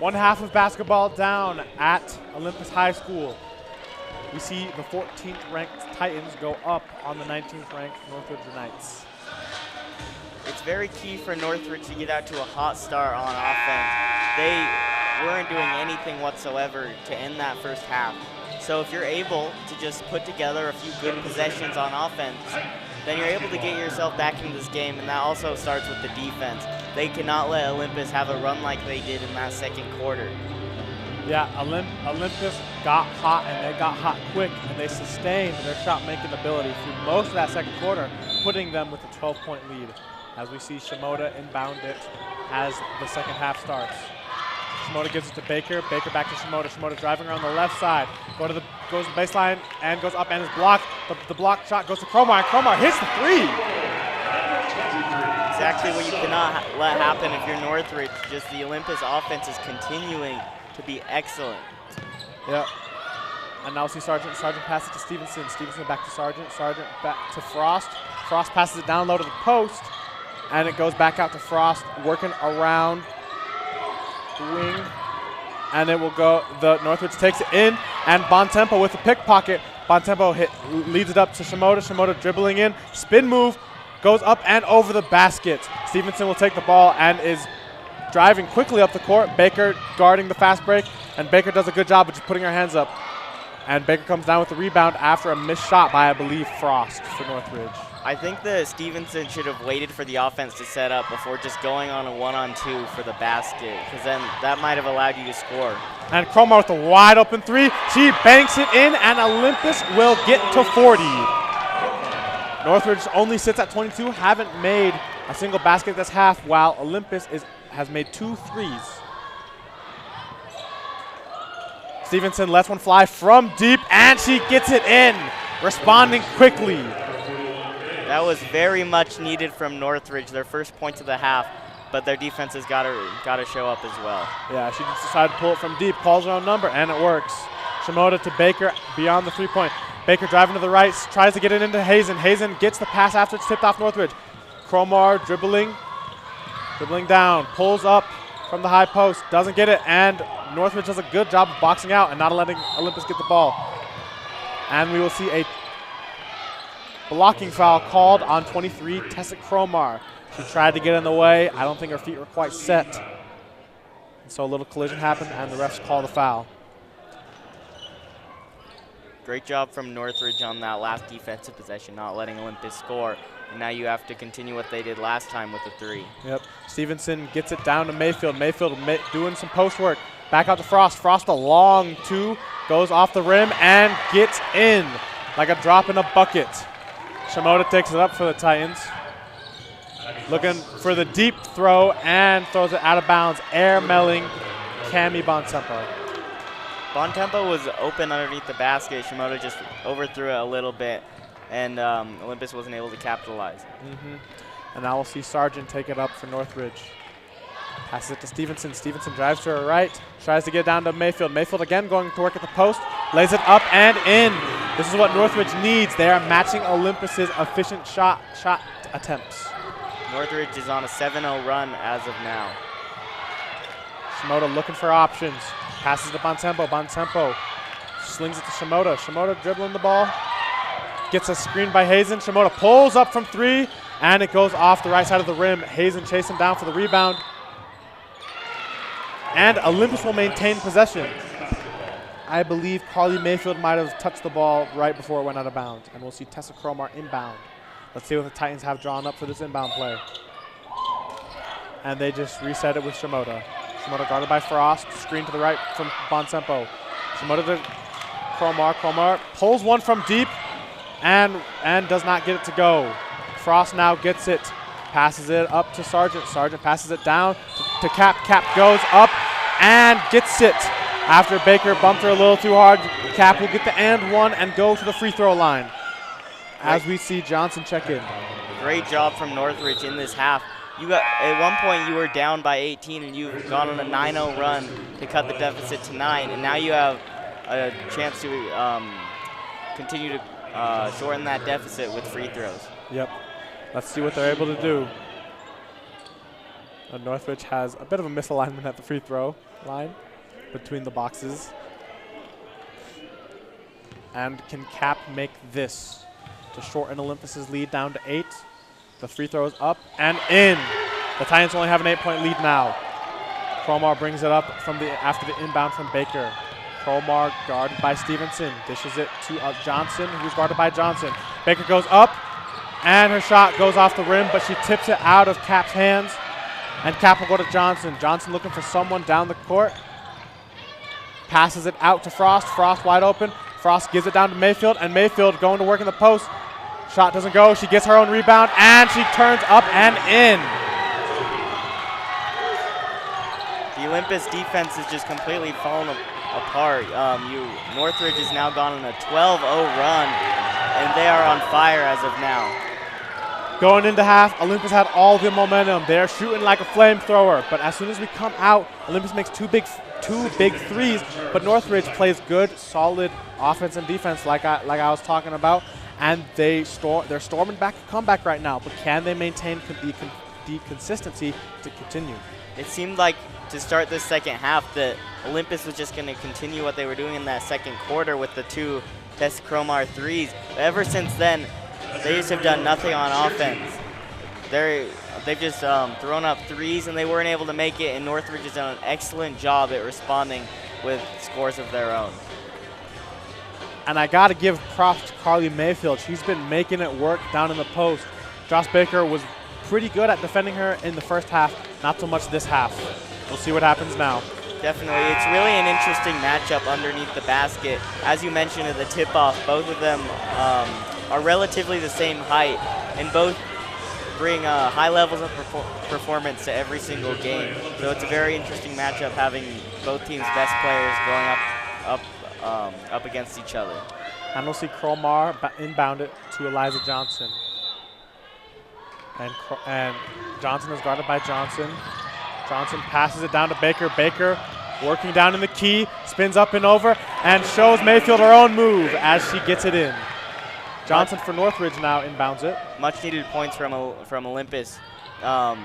One half of basketball down at Olympus High School. We see the 14th ranked Titans go up on the 19th ranked Northridge Knights. It's very key for Northridge to get out to a hot start on offense. They weren't doing anything whatsoever to end that first half. So if you're able to just put together a few good possessions on offense, then you're able to get yourself back into this game, and that also starts with the defense. They cannot let Olympus have a run like they did in that second quarter. Yeah, Olympus got hot, and they got hot quick, and they sustained their shot-making ability through most of that second quarter, putting them with a 12-point lead. As we see Shimoda inbound it as the second half starts. Shimoda gives it to Baker. Baker back to Shimoda. Shimoda driving around the left side. Goes to the baseline and goes up and is blocked. The block shot goes to Cromar, and Cromar hits the three. Exactly what you cannot let happen if you're Northridge. Just the Olympus offense is continuing to be excellent. Yeah. And now see Sargent. Sargent passes to Stevenson. Stevenson back to Sargent. Sargent back to Frost. Frost passes it down low to the post. And it goes back out to Frost, working around the wing. And it will go, the Northridge takes it in, and Bontempo with the pickpocket. Bontempo leads it up to Shimoda. Shimoda dribbling in, spin move, goes up and over the basket. Stevenson will take the ball and is driving quickly up the court. Baker guarding the fast break, and Baker does a good job of just putting her hands up. And Baker comes down with the rebound after a missed shot by, I believe, Frost for Northridge. I think that Stevenson should have waited for the offense to set up before just going on a 1-on-2 for the basket, because then that might have allowed you to score. And Cromar with a wide open three. She banks it in, and Olympus will get to 40. Northridge only sits at 22, haven't made a single basket this half, while Olympus has made 2 threes. Stevenson lets one fly from deep, and she gets it in, responding quickly. That was very much needed from Northridge, their first points of the half, but their defense has got to show up as well. Yeah, she just decided to pull it from deep, calls her own number, and it works. Shimoda to Baker beyond the three-point. Baker driving to the right, tries to get it into Hazen. Hazen gets the pass after it's tipped off Northridge. Cromar dribbling down, pulls up from the high post, doesn't get it, and Northridge does a good job of boxing out and not letting Olympus get the ball. And we will see a blocking foul called on 23, Tessa Cromar. She tried to get in the way. I don't think her feet were quite set. And so a little collision happened, and the refs call the foul. Great job from Northridge on that last defensive possession, not letting Olympus score. And now you have to continue what they did last time with the 3. Yep. Stevenson gets it down to Mayfield. Mayfield doing some post work. Back out to Frost. Frost a long 2, goes off the rim and gets in like a drop in a bucket. Shimoda takes it up for the Titans. Looking for the deep throw and throws it out of bounds. Air melling Cami Bontempo. Bontempo was open underneath the basket. Shimoda just overthrew it a little bit, and Olympus wasn't able to capitalize. And now we'll see Sargent take it up for Northridge. Passes it to Stevenson. Stevenson drives to her right, tries to get down to Mayfield. Mayfield again going to work at the post, lays it up and in. This is what Northridge needs. They are matching Olympus's efficient shot attempts. Northridge is on a 7-0 run as of now. Shimoda looking for options. Passes to Bontempo. Bontempo slings it to Shimoda. Shimoda dribbling the ball. Gets a screen by Hazen. Shimoda pulls up from 3, and it goes off the right side of the rim. Hazen chasing down for the rebound. And Olympus will maintain possession. I believe Carly Mayfield might have touched the ball right before it went out of bounds. And we'll see Tessa Cromar inbound. Let's see what the Titans have drawn up for this inbound play. And they just reset it with Shimoda. Shimoda guarded by Frost. Screen to the right from Bontempo. Shimoda to Cromar. Cromar pulls one from deep and does not get it to go. Frost now gets it. Passes it up to Sargent. Sargent passes it down to Cap. Cap goes up and gets it. After Baker bumped her a little too hard, Cap will get the and 1 and go to the free throw line. As we see Johnson check in. Great job from Northridge in this half. At one point you were down by 18 and you've gone on a 9-0 run to cut the deficit to 9, and now you have a chance to continue to shorten that deficit with free throws. Yep. Let's see what they're able to do. Northridge has a bit of a misalignment at the free throw. line between the boxes. And can Cap make this to shorten Olympus's lead down to 8? The free throw is up and in. The Titans only have an 8-point lead now. Cromar brings it up after the inbound from Baker. Cromar guarded by Stevenson. Dishes it to Johnson, who's guarded by Johnson. Baker goes up, and her shot goes off the rim, but she tips it out of Cap's hands. And Cap will go to Johnson. Johnson looking for someone down the court. Passes it out to Frost. Frost wide open. Frost gives it down to Mayfield, and Mayfield going to work in the post. Shot doesn't go. She gets her own rebound, and she turns up and in. The Olympus defense is just completely fallen apart. Northridge has now gone on a 12-0 run, and they are on fire as of now. Going into half, Olympus had all the momentum. They're shooting like a flamethrower, but as soon as we come out, Olympus makes two big threes, but Northridge plays good, solid offense and defense like I was talking about, and they're storming back a comeback right now, but can they maintain the consistency to continue? It seemed like to start this second half that Olympus was just going to continue what they were doing in that second quarter with the 2 Tess Cromar threes. But ever since then, they just have done nothing on offense. They've just thrown up threes, and they weren't able to make it, and Northridge has done an excellent job at responding with scores of their own. And I got to give props to Carly Mayfield. She's been making it work down in the post. Josh Baker was pretty good at defending her in the first half, not so much this half. We'll see what happens now. Definitely. It's really an interesting matchup underneath the basket. As you mentioned at the tip-off, both of them are relatively the same height, and both bring high levels of performance to every single game. So it's a very interesting matchup having both teams' best players going up against each other. And we'll see Cromar inbound it to Eliza Johnson. And Johnson is guarded by Johnson. Johnson passes it down to Baker. Baker working down in the key, spins up and over, and shows Mayfield her own move as she gets it in. Johnson for Northridge now inbounds it. Much needed points from Olympus, not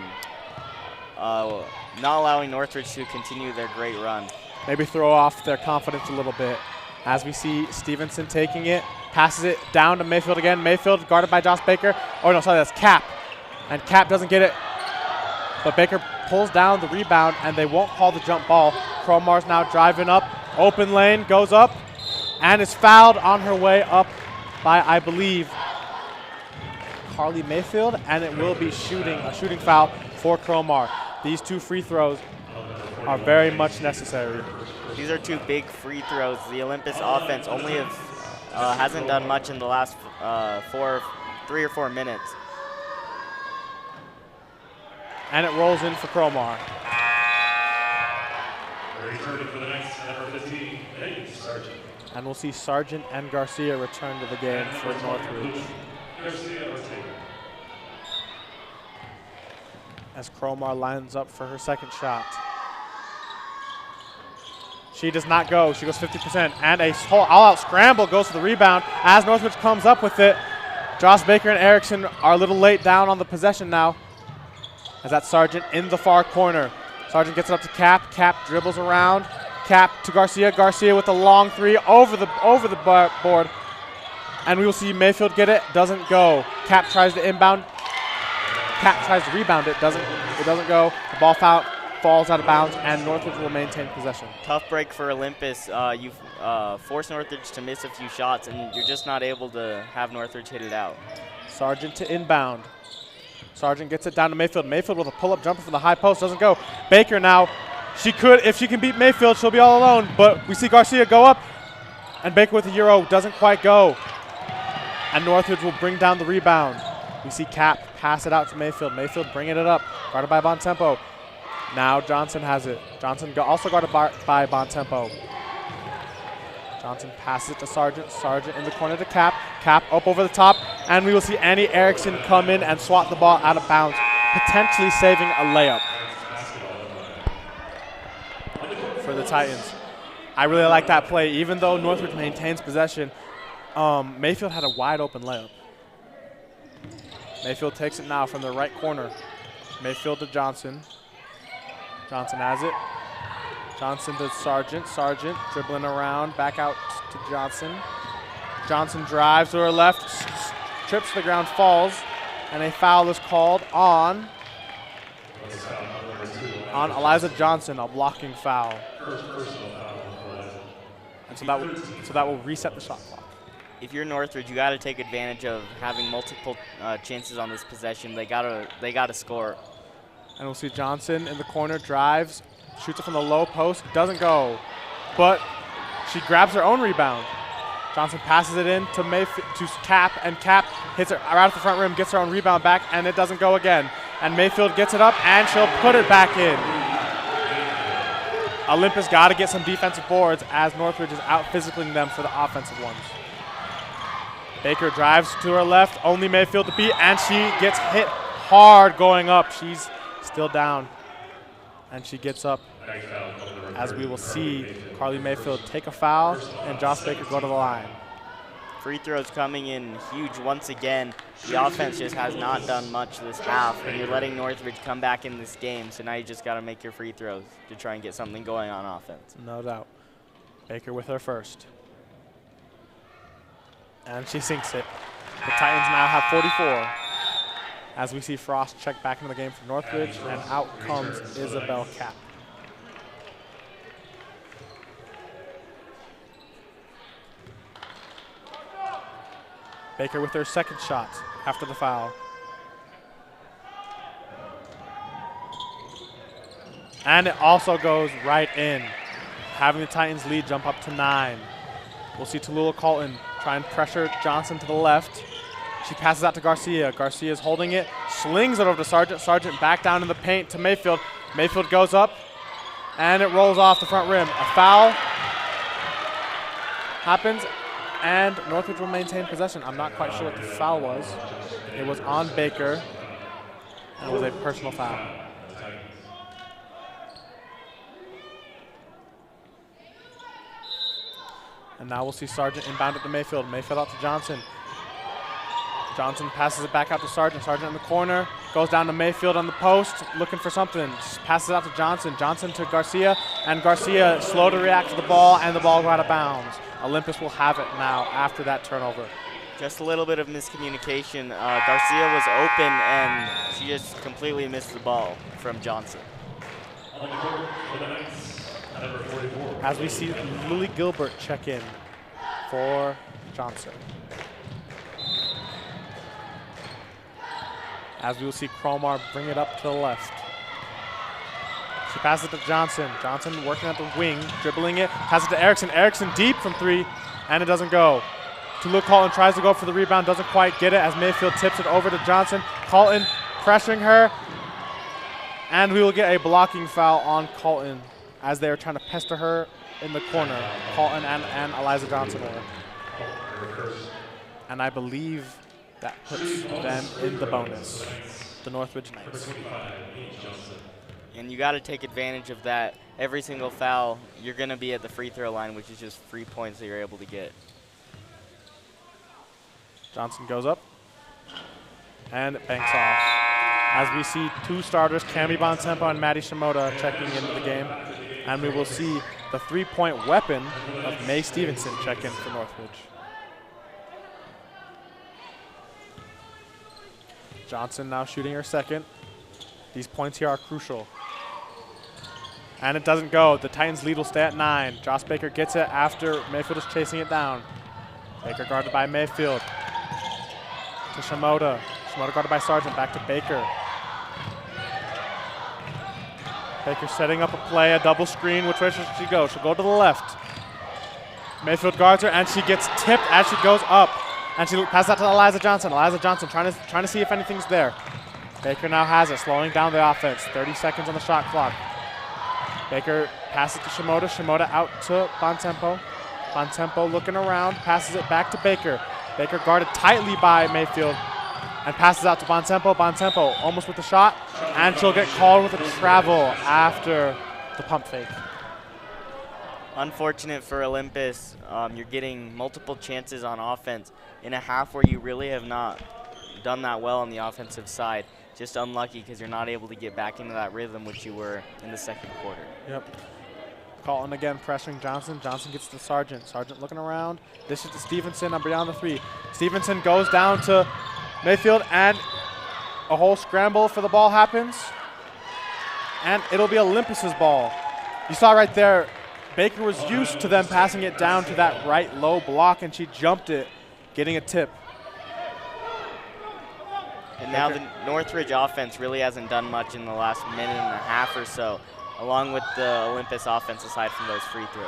allowing Northridge to continue their great run. Maybe throw off their confidence a little bit. As we see Stevenson taking it, passes it down to Mayfield again. Mayfield guarded by Josh Baker. Oh no, sorry, that's Cap. And Cap doesn't get it, but Baker pulls down the rebound, and they won't call the jump ball. Cromar's now driving up, open lane, goes up, and is fouled on her way up by, I believe, Carly Mayfield, and it will be a shooting foul for Cromar. These 2 free throws are very much necessary. These are 2 big free throws. The Olympus offense only hasn't done much in the last 3 or 4 minutes. And it rolls in for Cromar. Returning for the next number 15, Sargent. And we'll see Sargent and Garcia return to the game for Northridge. As Cromar lines up for her second shot. She does not go. She goes 50%. And a all-out scramble goes for the rebound as Northridge comes up with it. Josh Baker and Erickson are a little late down on the possession now. As that Sargent in the far corner. Sargent gets it up to Cap. Cap dribbles around. Cap to Garcia. Garcia with a long 3 over the board. And we will see Mayfield get it. Doesn't go. Cap tries to inbound. Cap tries to rebound it. It doesn't go. The ball falls out of bounds, and Northridge will maintain possession. Tough break for Olympus. You've forced Northridge to miss a few shots, and you're just not able to have Northridge hit it out. Sargent to inbound. Sargent gets it down to Mayfield. Mayfield with a pull-up jumper from the high post. Doesn't go. Baker now. If she can beat Mayfield, she'll be all alone. But we see Garcia go up. And Baker with a Euro doesn't quite go. And Northridge will bring down the rebound. We see Cap pass it out to Mayfield. Mayfield bringing it up. Guarded by Bontempo. Now Johnson has it. Johnson also guarded by Bontempo. Johnson passes it to Sargent. Sargent in the corner to Cap. Cap up over the top. And we will see Annie Erickson come in and swat the ball out of bounds, potentially saving a layup for the Titans. I really like that play. Even though Northridge maintains possession, Mayfield had a wide open layup. Mayfield takes it now from the right corner. Mayfield to Johnson. Johnson has it. Johnson to Sargent. Sargent dribbling around, back out to Johnson. Johnson drives to her left, trips to the ground, falls, and a foul is called on Eliza Johnson, a blocking foul. And so that will reset the shot clock. If you're Northridge, you got to take advantage of having multiple chances on this possession. They gotta score. And we'll see Johnson in the corner, drives, shoots it from the low post, doesn't go, but she grabs her own rebound. Johnson passes it in to Cap, and Cap hits it right at the front rim, gets her own rebound back, and it doesn't go again. And Mayfield gets it up, and she'll put it back in. Olympus got to get some defensive boards as Northridge is out physicaling them for the offensive ones. Baker drives to her left, only Mayfield to beat, and she gets hit hard going up. She's still down, and she gets up. As we will see Carly Mayfield take a foul and Josh Baker go to the line. Free throws coming in huge once again. The offense just has not done much this half, and you're letting Northridge come back in this game, so now you just got to make your free throws to try and get something going on offense. No doubt. Baker with her first. And she sinks it. The Titans now have 44. As we see Frost check back into the game for Northridge, and out comes Isabel Cap. Baker with her second shot after the foul. And it also goes right in, having the Titans lead jump up to 9. We'll see Tallulah Colton try and pressure Johnson to the left. She passes out to Garcia. Garcia's holding it, slings it over to Sargent. Sargent back down in the paint to Mayfield. Mayfield goes up, and it rolls off the front rim. A foul happens, and Northridge will maintain possession. I'm not quite sure what the foul was. It was on Baker, and it was a personal foul. And now we'll see Sargent inbound it to Mayfield. Mayfield out to Johnson. Johnson passes it back out to Sargent. Sargent in the corner, goes down to Mayfield on the post, looking for something. Passes it out to Johnson. Johnson to Garcia, and Garcia slow to react to the ball, and the ball go out of bounds. Olympus will have it now after that turnover. Just a little bit of miscommunication. Garcia was open, and she just completely missed the ball from Johnson. As we see Lily Gilbert check in for Johnson. As we will see Cromar bring it up to the left. She passes it to Johnson. Johnson working at the wing, dribbling it, passes it to Erickson. Erickson deep from 3, and it doesn't go. Tallulah Colton tries to go for the rebound, doesn't quite get it as Mayfield tips it over to Johnson. Colton pressuring her, and we will get a blocking foul on Colton as they are trying to pester her in the corner. Colton and Eliza Johnson were. And I believe that puts them in the bonus, the Northridge Knights. And you got to take advantage of that. Every single foul, you're going to be at the free throw line, which is just free points that you're able to get. Johnson goes up, and it banks off. As we see 2 starters, Cami Bontempo and Maddie Shimoda, checking into the game. And we will see the 3-point weapon of Mae Stevenson check in for Northridge. Johnson now shooting her second. These points here are crucial. And it doesn't go. The Titans lead will stay at 9. Josh Baker gets it after Mayfield is chasing it down. Baker guarded by Mayfield. To Shimoda. Shimoda guarded by Sargent. Back to Baker. Baker setting up a play, a double screen. Which way should she go? She'll go to the left. Mayfield guards her, and she gets tipped as she goes up. And she passes that to Eliza Johnson. Eliza Johnson trying to see if anything's there. Baker now has it, slowing down the offense. 30 seconds on the shot clock. Baker passes to Shimoda. Shimoda out to Bontempo. Bontempo looking around, passes it back to Baker. Baker guarded tightly by Mayfield and passes out to Bontempo. Bontempo almost with the shot, and she'll get called with a travel after the pump fake. Unfortunate for Olympus. You're getting multiple chances on offense in a half where you really have not done that well on the offensive side. Just unlucky because you're not able to get back into that rhythm which you were in the second quarter. Yep. Colton again pressuring Johnson. Johnson gets to Sargent. Sargent looking around. This is to Stevenson on beyond the 3. Stevenson goes down to Mayfield, and a whole scramble for the ball happens. And it'll be Olympus's ball. You saw right there, Baker was used to them passing it down to that right low block, and she jumped it, getting a tip. And now the Northridge offense really hasn't done much in the last minute and a half or so, along with the Olympus offense aside from those free throws.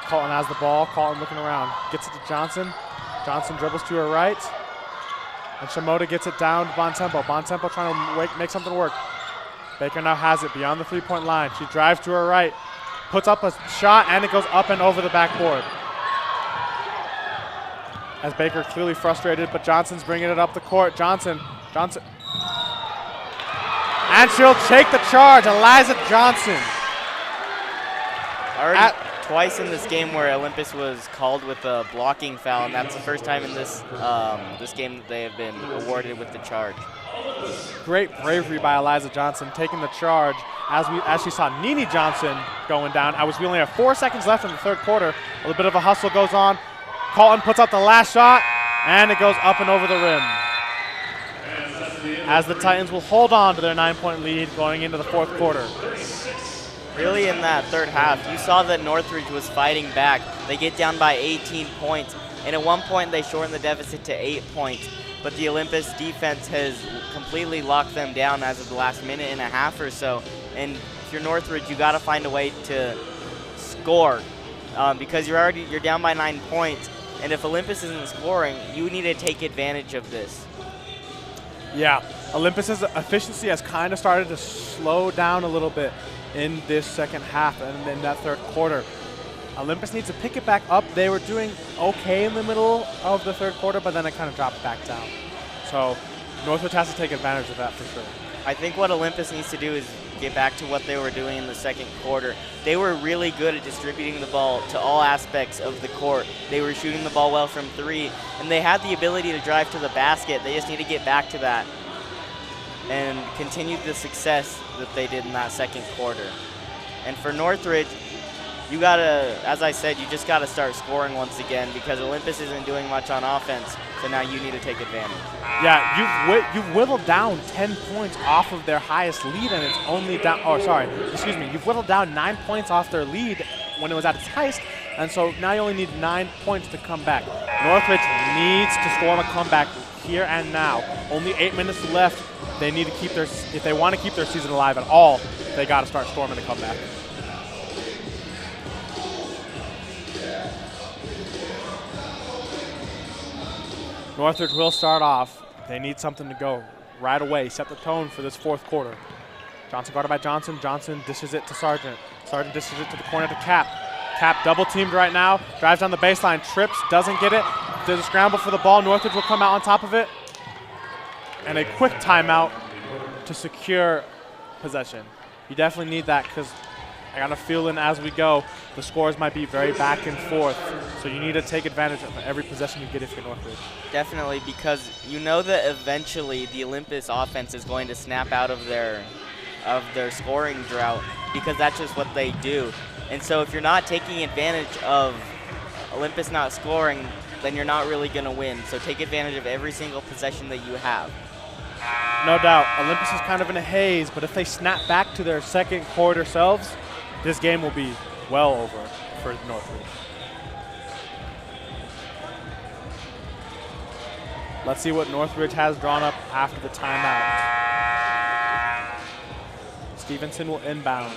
Colton has the ball. Colton looking around. Gets it to Johnson. Johnson dribbles to her right. And Shimoda gets it down to Bontempo. Bontempo trying to make something work. Baker now has it beyond the 3-point line. She drives to her right. Puts up a shot, and it goes up and over the backboard. As Baker clearly frustrated, but Johnson's bringing it up the court. Johnson. And she'll take the charge, Eliza Johnson. Already twice in this game where Olympus was called with a blocking foul, and that's the first time in this this game that they have been awarded with the charge. Great bravery by Eliza Johnson, taking the charge as she saw Nene Johnson going down. We only have 4 seconds left in the third quarter. A little bit of a hustle goes on. Colton puts out the last shot, and it goes up and over the rim. As the Titans will hold on to their 9-point lead going into the fourth quarter. Really in that third half, you saw that Northridge was fighting back. They get down by 18 points, and at one point they shorten the deficit to 8 points. But the Olympus defense has completely locked them down as of the last minute and a half or so. And if you're Northridge, you got to find a way to score because you're down by 9 points. And if Olympus isn't scoring, you need to take advantage of this. Yeah, Olympus's efficiency has kind of started to slow down a little bit in this second half and in that third quarter. Olympus needs to pick it back up. They were doing okay in the middle of the third quarter, but then it kind of dropped back down. So Northridge has to take advantage of that for sure. I think what Olympus needs to do is get back to what they were doing in the second quarter. They were really good at distributing the ball to all aspects of the court. They were shooting the ball well from 3, and they had the ability to drive to the basket. They just need to get back to that and continue the success that they did in that second quarter. And for Northridge, you gotta, as I said, you just gotta start scoring once again because Olympus isn't doing much on offense, so now you need to take advantage. Yeah, you've whittled down 10 points off of their highest lead, and it's only down, you've whittled down 9 points off their lead when it was at its highest, and so now you only need 9 points to come back. Northridge needs to storm a comeback here and now. Only 8 minutes left. They need to keep if they want to keep their season alive at all, they gotta start storming the comeback. Northridge will start off. They need something to go right away, set the tone for this fourth quarter. Johnson guarded by Johnson. Johnson dishes it to Sargent. Sargent dishes it to the corner to Cap. Cap double teamed right now, drives down the baseline, trips, doesn't get it. There's a scramble for the ball. Northridge will come out on top of it. And a quick timeout to secure possession. You definitely need that because I got a feeling as we go, the scores might be very back and forth. So you need to take advantage of every possession you get if you're Northridge. Definitely, because you know that eventually the Olympus offense is going to snap out of their scoring drought because that's just what they do. And so if you're not taking advantage of Olympus not scoring, then you're not really going to win. So take advantage of every single possession that you have. No doubt. Olympus is kind of in a haze, but if they snap back to their second quarter selves, this game will be well over for Northridge. Let's see what Northridge has drawn up after the timeout. Stevenson will inbound.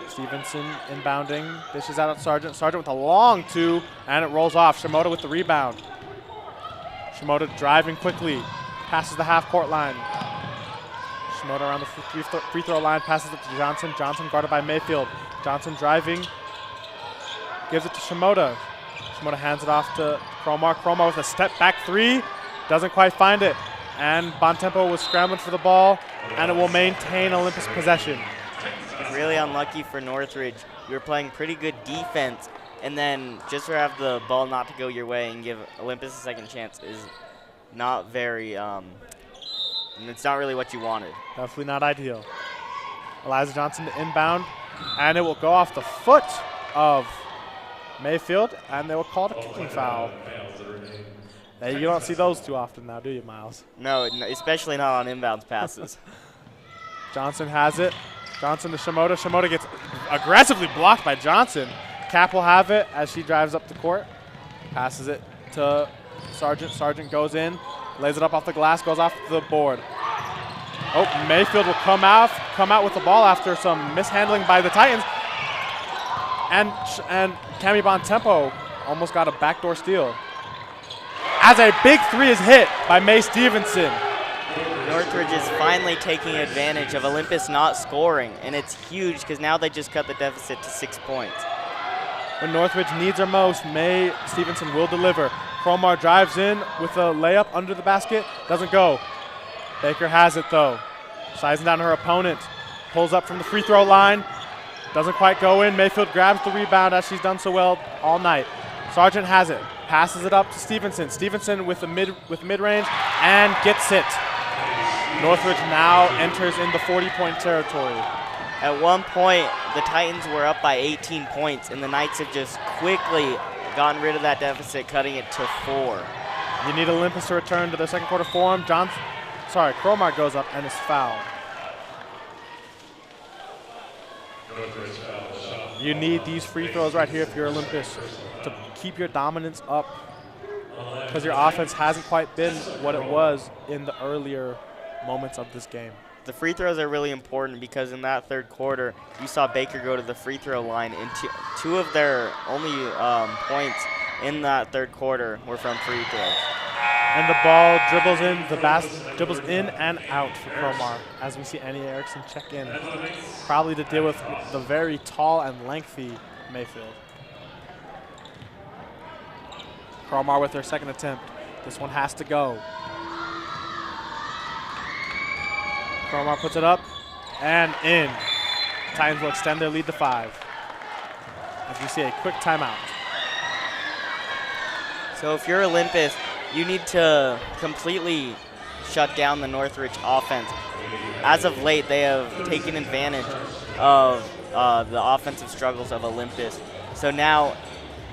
Stevenson inbounding, dishes out at Sargent. Sargent with a long 2, and it rolls off. Shimoda with the rebound. Shimoda driving quickly, passes the half-court line. Shimoda around the free throw line, passes it to Johnson. Johnson guarded by Mayfield. Johnson driving, gives it to Shimoda. Shimoda hands it off to Cromar. Cromar with a step-back 3, doesn't quite find it. And Bontempo was scrambling for the ball, and it will maintain Olympus possession. Really unlucky for Northridge. You were playing pretty good defense, and then just to have the ball not to go your way and give Olympus a second chance is not very and it's not really what you wanted. Definitely not ideal. Eliza Johnson to inbound, and it will go off the foot of Mayfield, and they will call it a kicking foul. Hey, you don't see those too often now, do you, Miles? No, especially not on inbounds passes. Johnson has it. Johnson to Shimoda. Shimoda gets aggressively blocked by Johnson. Cap will have it as she drives up the court. Passes it to Sargent. Sargent goes in, lays it up off the glass, goes off the board. Oh, Mayfield will come out with the ball after some mishandling by the Titans. And Cami Bontempo almost got a backdoor steal. As a big three is hit by Mae Stevenson. Northridge is finally taking advantage of Olympus not scoring, and it's huge because now they just cut the deficit to 6 points. When Northridge needs her most, Mae Stevenson will deliver. Cromar drives in with a layup under the basket. Doesn't go. Baker has it, though. Sizing down her opponent. Pulls up from the free throw line. Doesn't quite go in. Mayfield grabs the rebound as she's done so well all night. Sargent has it. Passes it up to Stevenson. Stevenson with mid-range and gets it. Northridge now enters in the 40-point territory. At one point, the Titans were up by 18 points, and the Knights have just quickly gotten rid of that deficit, cutting it to 4. You need Olympus to return to their second quarter form. Cromar goes up and is fouled. You need these free throws right here if you're Olympus to keep your dominance up, because your offense hasn't quite been what it was in the earlier moments of this game. The free throws are really important because in that third quarter, you saw Baker go to the free throw line, and two of their only points in that third quarter were from free throws. And the ball dribbles in and out for Cromar as we see Annie Erickson check in, probably to deal with the very tall and lengthy Mayfield. Cromar with her second attempt. This one has to go. Cromar puts it up and in. Titans will extend their lead to 5 as we see a quick timeout. So if you're Olympus, you need to completely shut down the Northridge offense. As of late, they have taken advantage of the offensive struggles of Olympus. So now,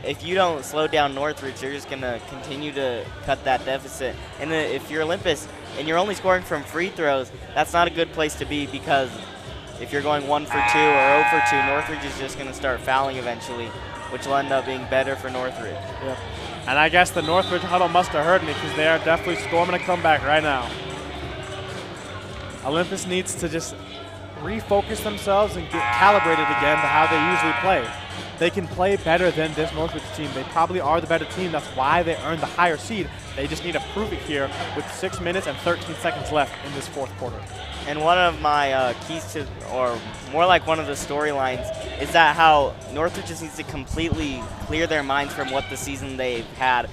if you don't slow down Northridge, you're just going to continue to cut that deficit. And if you're Olympus and you're only scoring from free throws, that's not a good place to be, because if you're going 1 for 2 or 0 for 2, Northridge is just going to start fouling eventually, which will end up being better for Northridge. Yep. And I guess the Northridge huddle must have heard me, because they are definitely storming a comeback right now. Olympus needs to just refocus themselves and get calibrated again to how they usually play. They can play better than this Northridge team. They probably are the better team. That's why they earned the higher seed. They just need to prove it here with 6 minutes and 13 seconds left in this fourth quarter. And one of my keys to, or more like one of the storylines, is that how Northridge just needs to completely clear their minds from what the season they've had.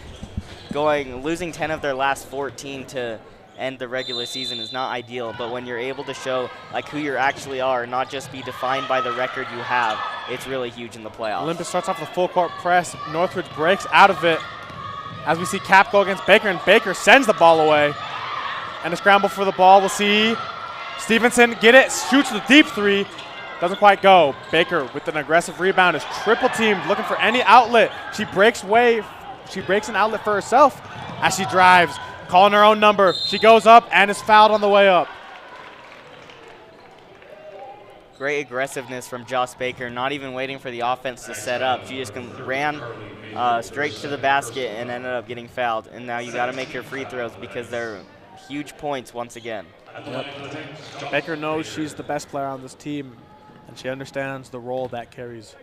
Losing 10 of their last 14 to end the regular season is not ideal, but when you're able to show like who you actually are, not just be defined by the record you have, it's really huge in the playoffs. Olympus starts off the full court press. Northridge breaks out of it as we see Cap go against Baker, and Baker sends the ball away. And a scramble for the ball. We'll see Stevenson get it, shoots the deep three, doesn't quite go. Baker with an aggressive rebound is triple teamed, looking for any outlet. She breaks an outlet for herself as she drives, calling her own number. She goes up and is fouled on the way up. Great aggressiveness from Joss Baker, not even waiting for the offense to set up. She just ran straight to the basket and ended up getting fouled. And now you got to make your free throws because they're huge points once again. Yep. Baker knows she's the best player on this team, and she understands the role that carries.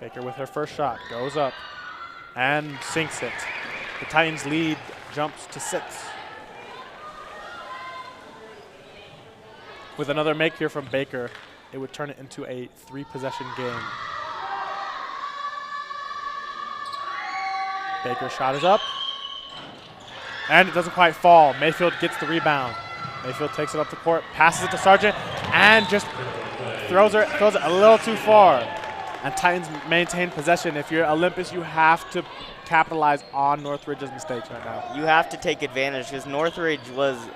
Baker with her first shot goes up and sinks it. The Titans lead jumps to 6. With another make here from Baker, it would turn it into a 3-possession game. Baker's shot is up, and it doesn't quite fall. Mayfield gets the rebound. Mayfield takes it up the court, passes it to Sargent, and just throws it a little too far. and Titans maintain possession. If you're Olympus, you have to capitalize on Northridge's mistakes right now. You have to take advantage because Northridge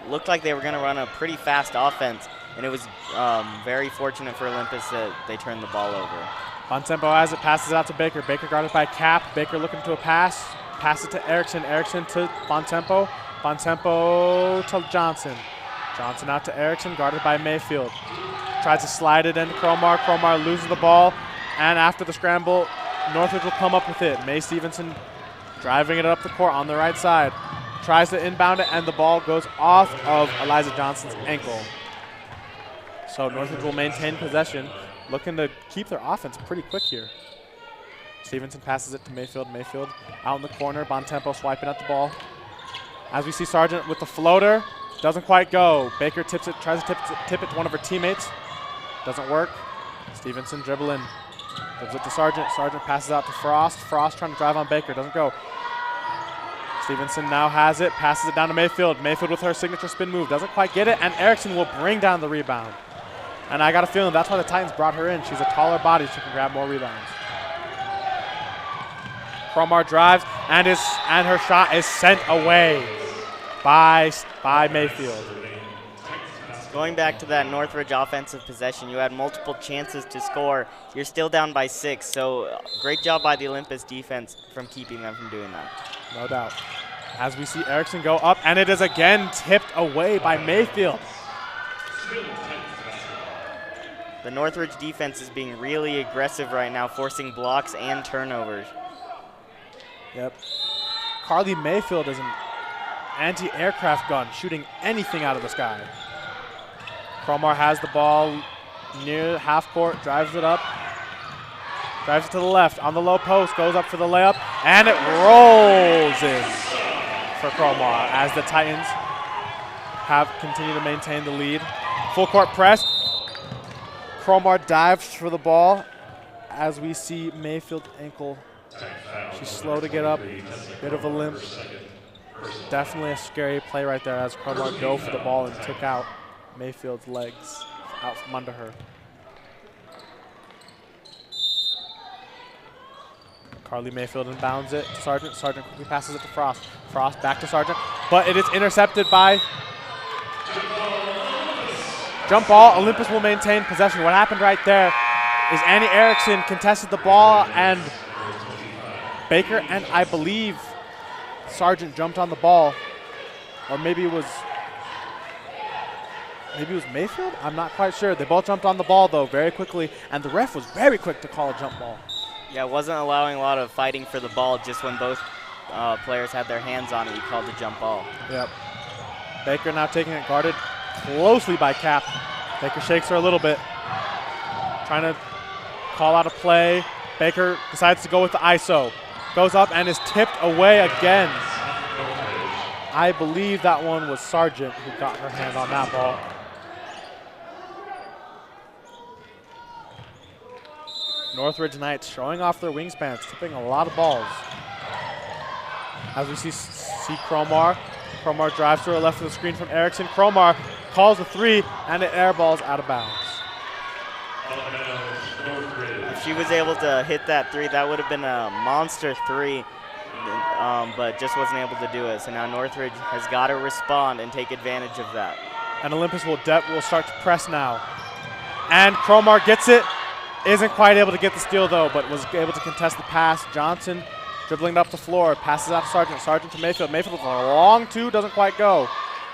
looked like they were going to run a pretty fast offense, and it was very fortunate for Olympus that they turned the ball over. Bontempo has it, passes it out to Baker. Baker guarded by Cap. Baker looking to a pass. Pass it to Erickson. Erickson to Bontempo. Bontempo to Johnson. Johnson out to Erickson, guarded by Mayfield. Tries to slide it into Cromar. Cromar loses the ball, and after the scramble, Northridge will come up with it. May Stevenson driving it up the court on the right side. Tries to inbound it, and the ball goes off of Eliza Johnson's ankle. So Northridge will maintain possession, looking to keep their offense pretty quick here. Stevenson passes it to Mayfield. Mayfield out in the corner. Bontempo swiping at the ball. As we see Sargent with the floater, doesn't quite go. Baker tips it, tries to tip it to one of her teammates. Doesn't work. Stevenson dribbling. Gives it to Sargent. Sargent passes out to Frost. Frost trying to drive on Baker. Doesn't go. Stevenson now has it. Passes it down to Mayfield. Mayfield with her signature spin move. Doesn't quite get it. And Erickson will bring down the rebound. And I got a feeling that's why the Titans brought her in. She's a taller body. She can grab more rebounds. Cromar drives. And her shot is sent away by Mayfield. Going back to that Northridge offensive possession, you had multiple chances to score. You're still down by 6, so great job by the Olympus defense from keeping them from doing that. No doubt. As we see Erickson go up, and it is again tipped away by Mayfield. The Northridge defense is being really aggressive right now, forcing blocks and turnovers. Yep. Carly Mayfield is an anti-aircraft gun, shooting anything out of the sky. Cromar has the ball near half court, drives it up, drives it to the left on the low post, goes up for the layup, and it rolls in for Cromar as the Titans have continued to maintain the lead. Full court press. Cromar dives for the ball as we see Mayfield's ankle. She's slow to get up, bit of a limp. Definitely a scary play right there as Cromar dove for the ball and took out Mayfield's legs out from under her. Carly Mayfield inbounds it to Sargent. Sargent quickly passes it to Frost. Frost back to Sargent, but it is intercepted by jump ball. Olympus will maintain possession. What happened right there is Annie Erickson contested the ball, and Baker and I believe Sargent jumped on the ball, or maybe it was Mayfield? I'm not quite sure. They both jumped on the ball, though, very quickly, and the ref was very quick to call a jump ball. Yeah, wasn't allowing a lot of fighting for the ball. Just when both players had their hands on it, he called a jump ball. Yep. Baker now taking it guarded closely by Cap. Baker shakes her a little bit, trying to call out a play. Baker decides to go with the ISO. Goes up and is tipped away again. I believe that one was Sargent who got her hand on that ball. Northridge Knights showing off their wingspans, tipping a lot of balls. As we see Cromar. Cromar drives to her left of the screen from Erickson. Cromar calls the three, and it airballs out of bounds. If she was able to hit that three, that would have been a monster three, but just wasn't able to do it. So now Northridge has got to respond and take advantage of that. And Olympus will start to press now. And Cromar gets it. Isn't quite able to get the steal, though, but was able to contest the pass. Johnson dribbling up the floor, passes out to Sargent. Sargent to Mayfield. Mayfield with a long two, doesn't quite go.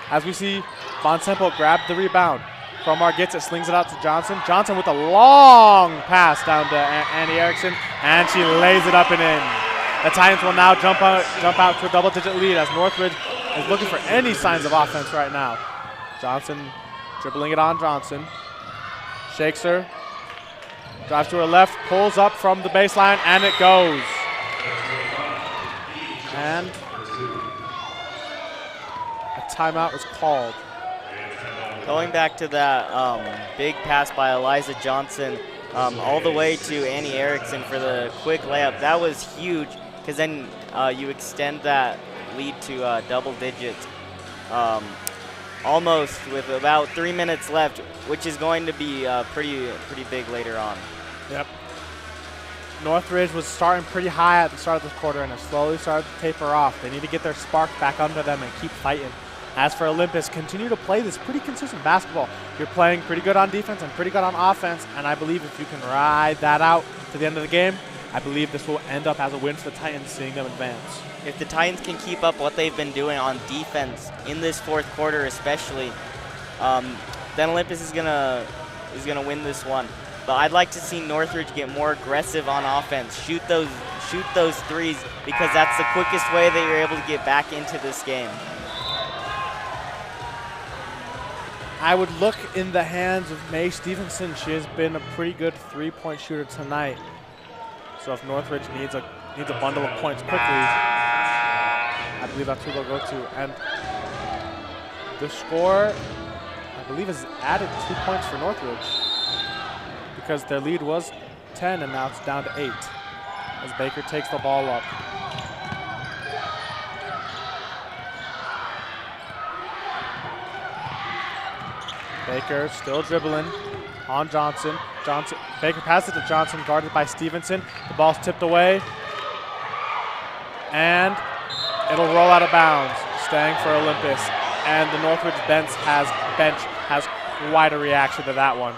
As we see Bontempo grab the rebound. Cromar gets it, slings it out to Johnson. Johnson with a long pass down to Annie Erickson, and she lays it up and in. The Titans will now jump out to a double-digit lead as Northridge is looking for any signs of offense right now. Johnson dribbling it on Johnson. Shakes her. Drives to her left, pulls up from the baseline, and it goes. And a timeout is called. Going back to that big pass by Eliza Johnson all the way to Annie Erickson for the quick layup, that was huge because then you extend that lead to double digits almost with about 3 minutes left, which is going to be pretty big later on. Yep. Northridge was starting pretty high at the start of this quarter and has slowly started to taper off. They need to get their spark back under them and keep fighting. As for Olympus, continue to play this pretty consistent basketball. You're playing pretty good on defense and pretty good on offense, and I believe if you can ride that out to the end of the game, I believe this will end up as a win for the Titans, seeing them advance. If the Titans can keep up what they've been doing on defense in this fourth quarter especially, then Olympus is gonna win this one. But I'd like to see Northridge get more aggressive on offense, shoot those threes, because that's the quickest way that you're able to get back into this game. I would look in the hands of Mae Stevenson. She has been a pretty good three-point shooter tonight. So if Northridge needs a bundle of points quickly, I believe that's who they'll go to. And the score, I believe, is added 2 points for Northridge because their lead was 10 and now it's down to 8 as Baker takes the ball up. Baker still dribbling on Johnson. Baker passes it to Johnson, guarded by Stevenson. The ball's tipped away, and it'll roll out of bounds, staying for Olympus. And the Northridge bench has quite a reaction to that one.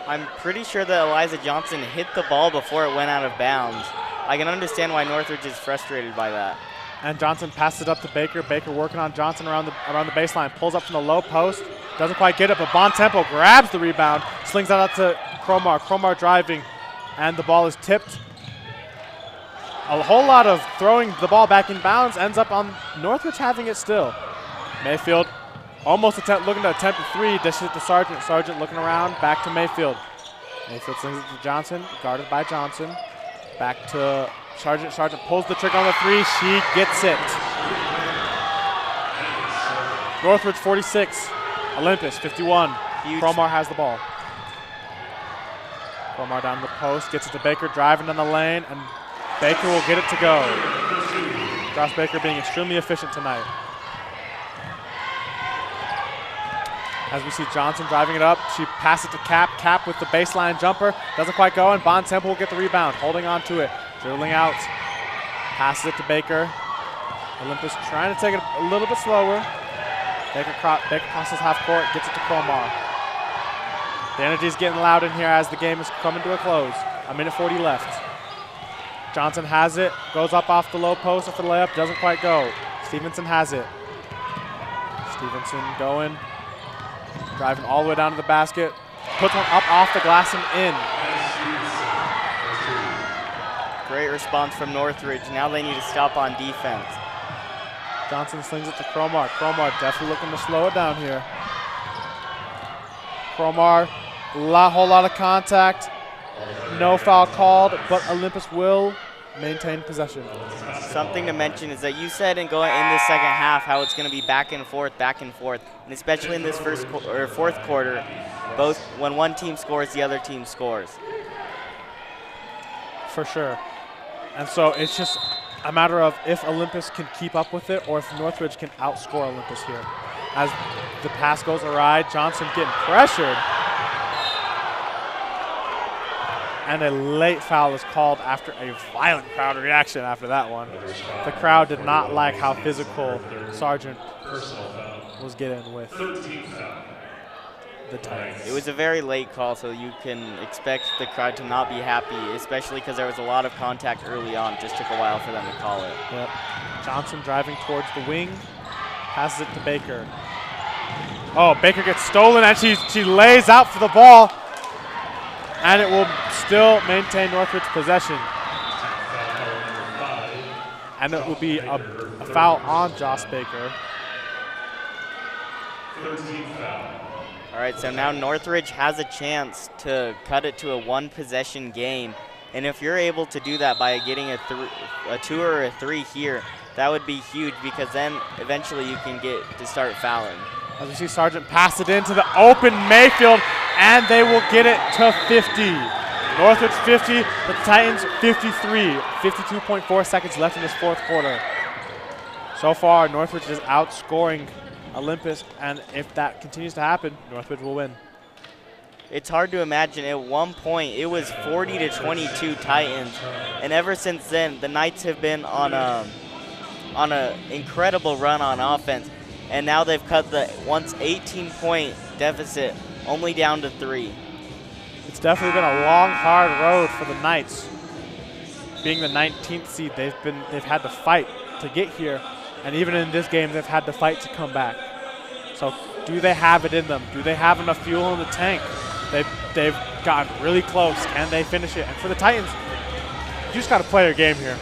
I'm pretty sure that Eliza Johnson hit the ball before it went out of bounds. I can understand why Northridge is frustrated by that. And Johnson passes it up to Baker. Baker working on Johnson around the baseline, pulls up from the low post. Doesn't quite get it, but Bontempo grabs the rebound, slings that out to Cromar. Cromar driving, and the ball is tipped. A whole lot of throwing the ball back in bounds, ends up on Northridge having it still. Mayfield almost looking to attempt a three, dishes it to Sargent. Sargent looking around, back to Mayfield. Mayfield slings it to Johnson, guarded by Johnson. Back to Sargent. Sargent pulls the trigger on the three. She gets it. Northridge 46. Olympus 51. Huge. Cromar has the ball. Cromar down the post, gets it to Baker, driving down the lane, and Baker will get it to go. Josh Baker being extremely efficient tonight. As we see Johnson driving it up, she passes it to Cap. Cap with the baseline jumper, doesn't quite go, and Bontempo will get the rebound, holding on to it, dribbling out, passes it to Baker. Olympus trying to take it a little bit slower. Baker crosses half court, gets it to Cromar. The energy is getting loud in here as the game is coming to a close. A minute 40 left. Johnson has it, goes up off the low post for the layup, doesn't quite go. Stevenson has it. Stevenson going, driving all the way down to the basket, puts one up off the glass and in. Great response from Northridge. Now they need to stop on defense. Johnson slings it to Cromar. Cromar definitely looking to slow it down here. Cromar, whole lot of contact. No foul called, but Olympus will maintain possession. Something to mention is that you said in this second half how it's going to be back and forth, and especially in this fourth quarter, both when one team scores, the other team scores. For sure. And so it's just a matter of if Olympus can keep up with it or if Northridge can outscore Olympus here. As the pass goes awry, Johnson getting pressured. And a late foul is called after a violent crowd reaction after that one. The crowd did not like how physical Sargent was getting with the Titans. It was a very late call, so you can expect the crowd to not be happy, especially because there was a lot of contact early on. It just took a while for them to call it. Yep. Johnson driving towards the wing, passes it to Baker. Oh, Baker gets stolen, and she lays out for the ball, and it will still maintain Northridge possession. And it will be a foul on Josh Baker. 13th foul. All right, so now Northridge has a chance to cut it to a one-possession game. And if you're able to do that by getting a 2 or a 3 here, that would be huge because then eventually you can get to start fouling. As we see Sargent pass it into the open Mayfield, and they will get it to 50. Northridge 50, the Titans 53. 52.4 seconds left in this fourth quarter. So far, Northridge is outscoring Olympus, and if that continues to happen, Northridge will win. it's hard to imagine. At one point, it was 40-22 Titans, and ever since then, the Knights have been on a incredible run on offense, and now they've cut the once 18-point deficit only down to 3. It's definitely been a long, hard road for the Knights. Being the 19th seed, they've had to fight to get here, and even in this game, they've had to fight to come back. So, do they have it in them? Do they have enough fuel in the tank? They've gotten really close. Can they finish it? And for the Titans, you just got to play your game here.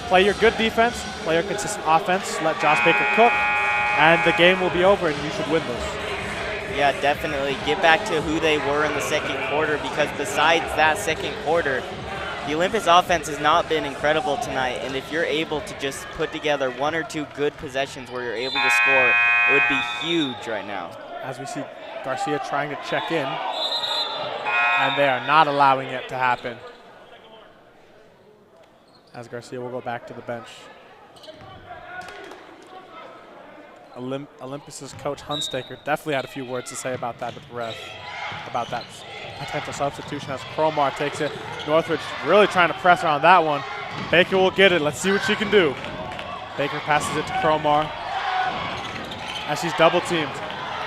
Play your good defense, play your consistent offense, let Josh Baker cook, and the game will be over, and you should win this. Yeah, definitely. Get back to who they were in the second quarter, because besides that second quarter, the Olympus offense has not been incredible tonight, and if you're able to just put together 1 or 2 good possessions where you're able to score, it would be huge right now. As we see Garcia trying to check in, and they are not allowing it to happen. As Garcia will go back to the bench. Olympus's coach Hunstaker definitely had a few words to say about that with the ref, about that potential substitution as Cromar takes it. Northridge really trying to press her on that one. Baker will get it. Let's see what she can do. Baker passes it to Cromar as she's double teamed.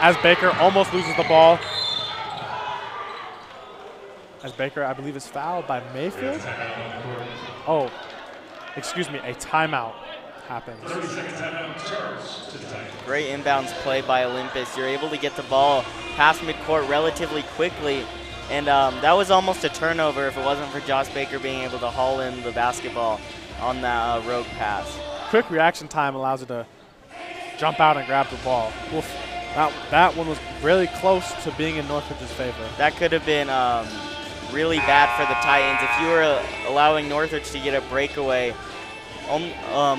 As Baker almost loses the ball. As Baker, I believe, is fouled by Mayfield. Oh, excuse me, a timeout happens. Great inbounds play by Olympus. You're able to get the ball past midcourt relatively quickly, and that was almost a turnover if it wasn't for Josh Baker being able to haul in the basketball on that rogue pass. Quick reaction time allows her to jump out and grab the ball. Oof. That one was really close to being in Northridge's favor. That could have been really bad for the Titans. If you were allowing Northridge to get a breakaway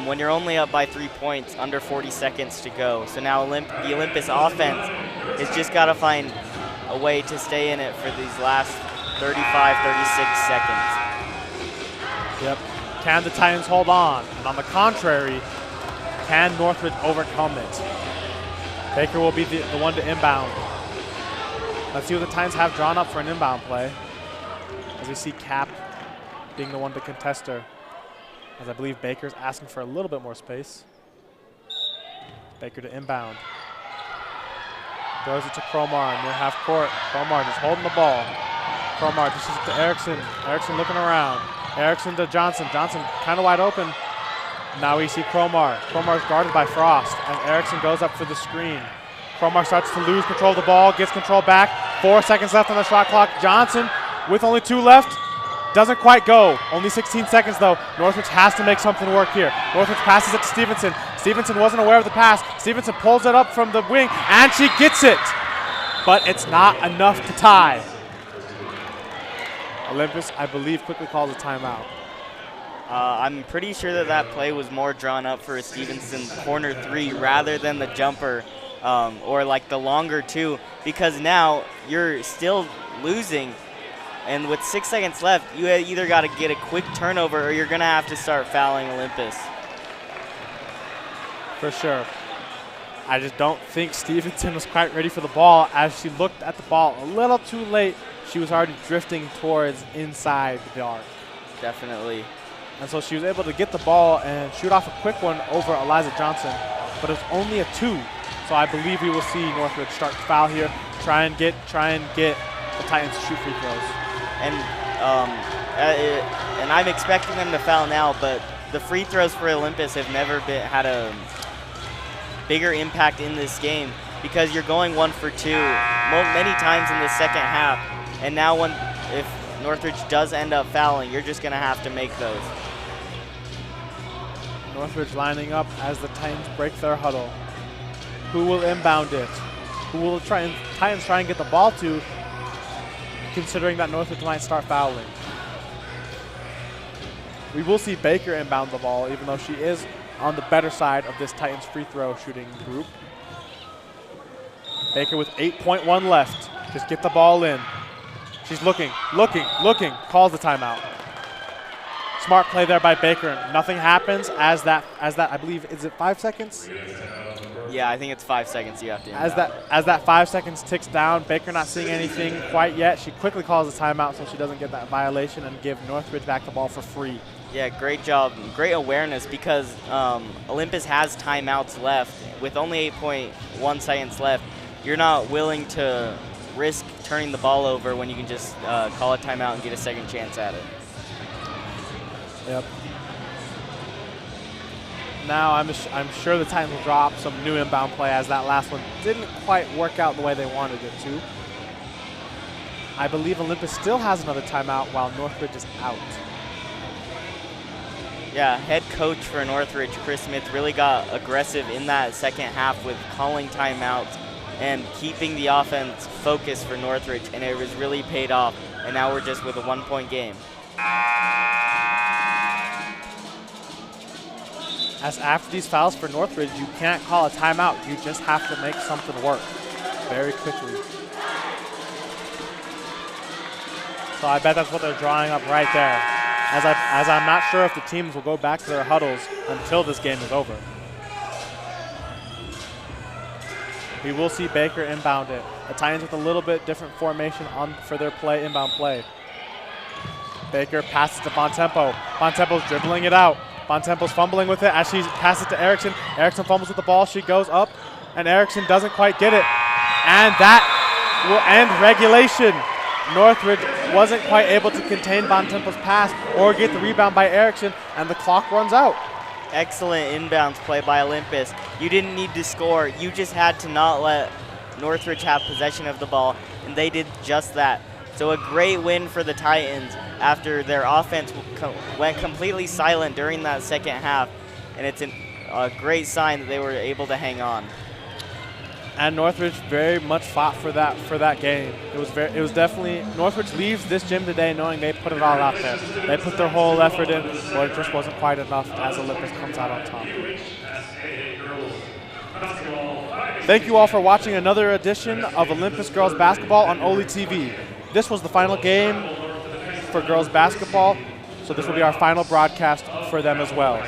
when you're only up by 3 points, under 40 seconds to go. So now the Olympus offense has just got to find a way to stay in it for these last 35, 36 seconds. Yep. Can the Titans hold on? And on the contrary, can Northridge overcome it? Baker will be the one to inbound. Let's see what the Titans have drawn up for an inbound play. As we see Cap being the one to contest her. As I believe Baker's asking for a little bit more space. Baker to inbound. Throws it to Cromar near half court. Cromar just holding the ball. Cromar just to Erickson. Erickson looking around. Erickson to Johnson. Johnson kind of wide open. Now we see Cromar. Cromar's guarded by Frost as Erickson goes up for the screen. Cromar starts to lose control of the ball, gets control back. 4 seconds left on the shot clock. Johnson with only 2 left. Doesn't quite go. Only 16 seconds though. Northridge has to make something work here. Northridge passes it to Stevenson. Stevenson wasn't aware of the pass. Stevenson pulls it up from the wing and she gets it. But it's not enough to tie. Olympus, I believe, quickly calls a timeout. I'm pretty sure that play was more drawn up for a Stevenson corner 3 rather than the jumper or like the longer 2, because now you're still losing. And with 6 seconds left, you either got to get a quick turnover or you're going to have to start fouling Olympus. For sure. I just don't think Stevenson was quite ready for the ball. As she looked at the ball a little too late, she was already drifting towards inside the arc. Definitely. And so she was able to get the ball and shoot off a quick one over Eliza Johnson, but it's only a 2. So I believe we will see Northridge start to foul here, try and get the Titans to shoot free throws. And I'm expecting them to foul now, but the free throws for Olympus have never had a bigger impact in this game because you're going 1 for 2 many times in the second half. And now if Northridge does end up fouling, you're just going to have to make those. Northridge lining up as the Titans break their huddle. Who will inbound it? Who will Titans try and get the ball to, considering that Northridge might start fouling? We will see Baker inbound the ball, even though she is on the better side of this Titans free throw shooting group. Baker with 8.1 left. Just get the ball in. She's looking, calls the timeout. Smart play there by Baker. Nothing happens as that, I believe, is it 5 seconds? Yeah, I think it's 5 seconds you have to inbound. As that 5 seconds ticks down, Baker not seeing anything quite yet. She quickly calls a timeout so she doesn't get that violation and give Northridge back the ball for free. Yeah, great job. Great awareness because Olympus has timeouts left. With only 8.1 seconds left, you're not willing to risk turning the ball over when you can just call a timeout and get a second chance at it. Yep. Now I'm sure the Titans will drop some new inbound play as that last one didn't quite work out the way they wanted it to. I believe Olympus still has another timeout while Northridge is out. Yeah, head coach for Northridge, Chris Smith, really got aggressive in that second half with calling timeouts and keeping the offense focused for Northridge, and it was really paid off. And now we're just with a 1-point game. As after these fouls for Northridge, you can't call a timeout. You just have to make something work very quickly. So I bet that's what they're drawing up right there. As I'm not sure if the teams will go back to their huddles until this game is over. We will see Baker inbound it. The Titans with a little bit different formation for their inbound play. Baker passes to Bontempo. Bontempo's dribbling it out. Bontempo's fumbling with it as she passes to Erickson. Erickson fumbles with the ball. She goes up, and Erickson doesn't quite get it. And that will end regulation. Northridge wasn't quite able to contain Bontempo's pass or get the rebound by Erickson, and the clock runs out. Excellent inbounds play by Olympus. You didn't need to score. You just had to not let Northridge have possession of the ball, and they did just that. So a great win for the Titans after their offense went completely silent during that second half, and it's a great sign that they were able to hang on. And Northridge very much fought for that game. It was definitely Northridge leaves this gym today knowing they put it all out there. They put their whole effort in, but it just wasn't quite enough as Olympus comes out on top. Thank you all for watching another edition of Olympus Girls Basketball on OlyTV. This was the final game for girls basketball, so this will be our final broadcast for them as well.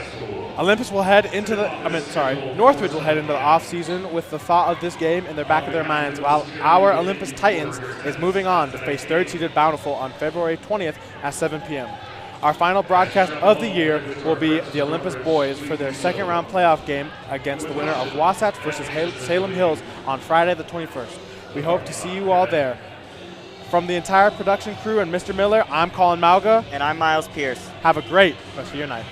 Northridge will head into the offseason with the thought of this game in the back of their minds, while our Olympus Titans is moving on to face third-seeded Bountiful on February 20th at 7 p.m. Our final broadcast of the year will be the Olympus boys for their second-round playoff game against the winner of Wasatch versus Salem Hills on Friday the 21st. We hope to see you all there. From the entire production crew and Mr. Miller, I'm Colin Malga. And I'm Miles Pierce. Have a great rest of your night.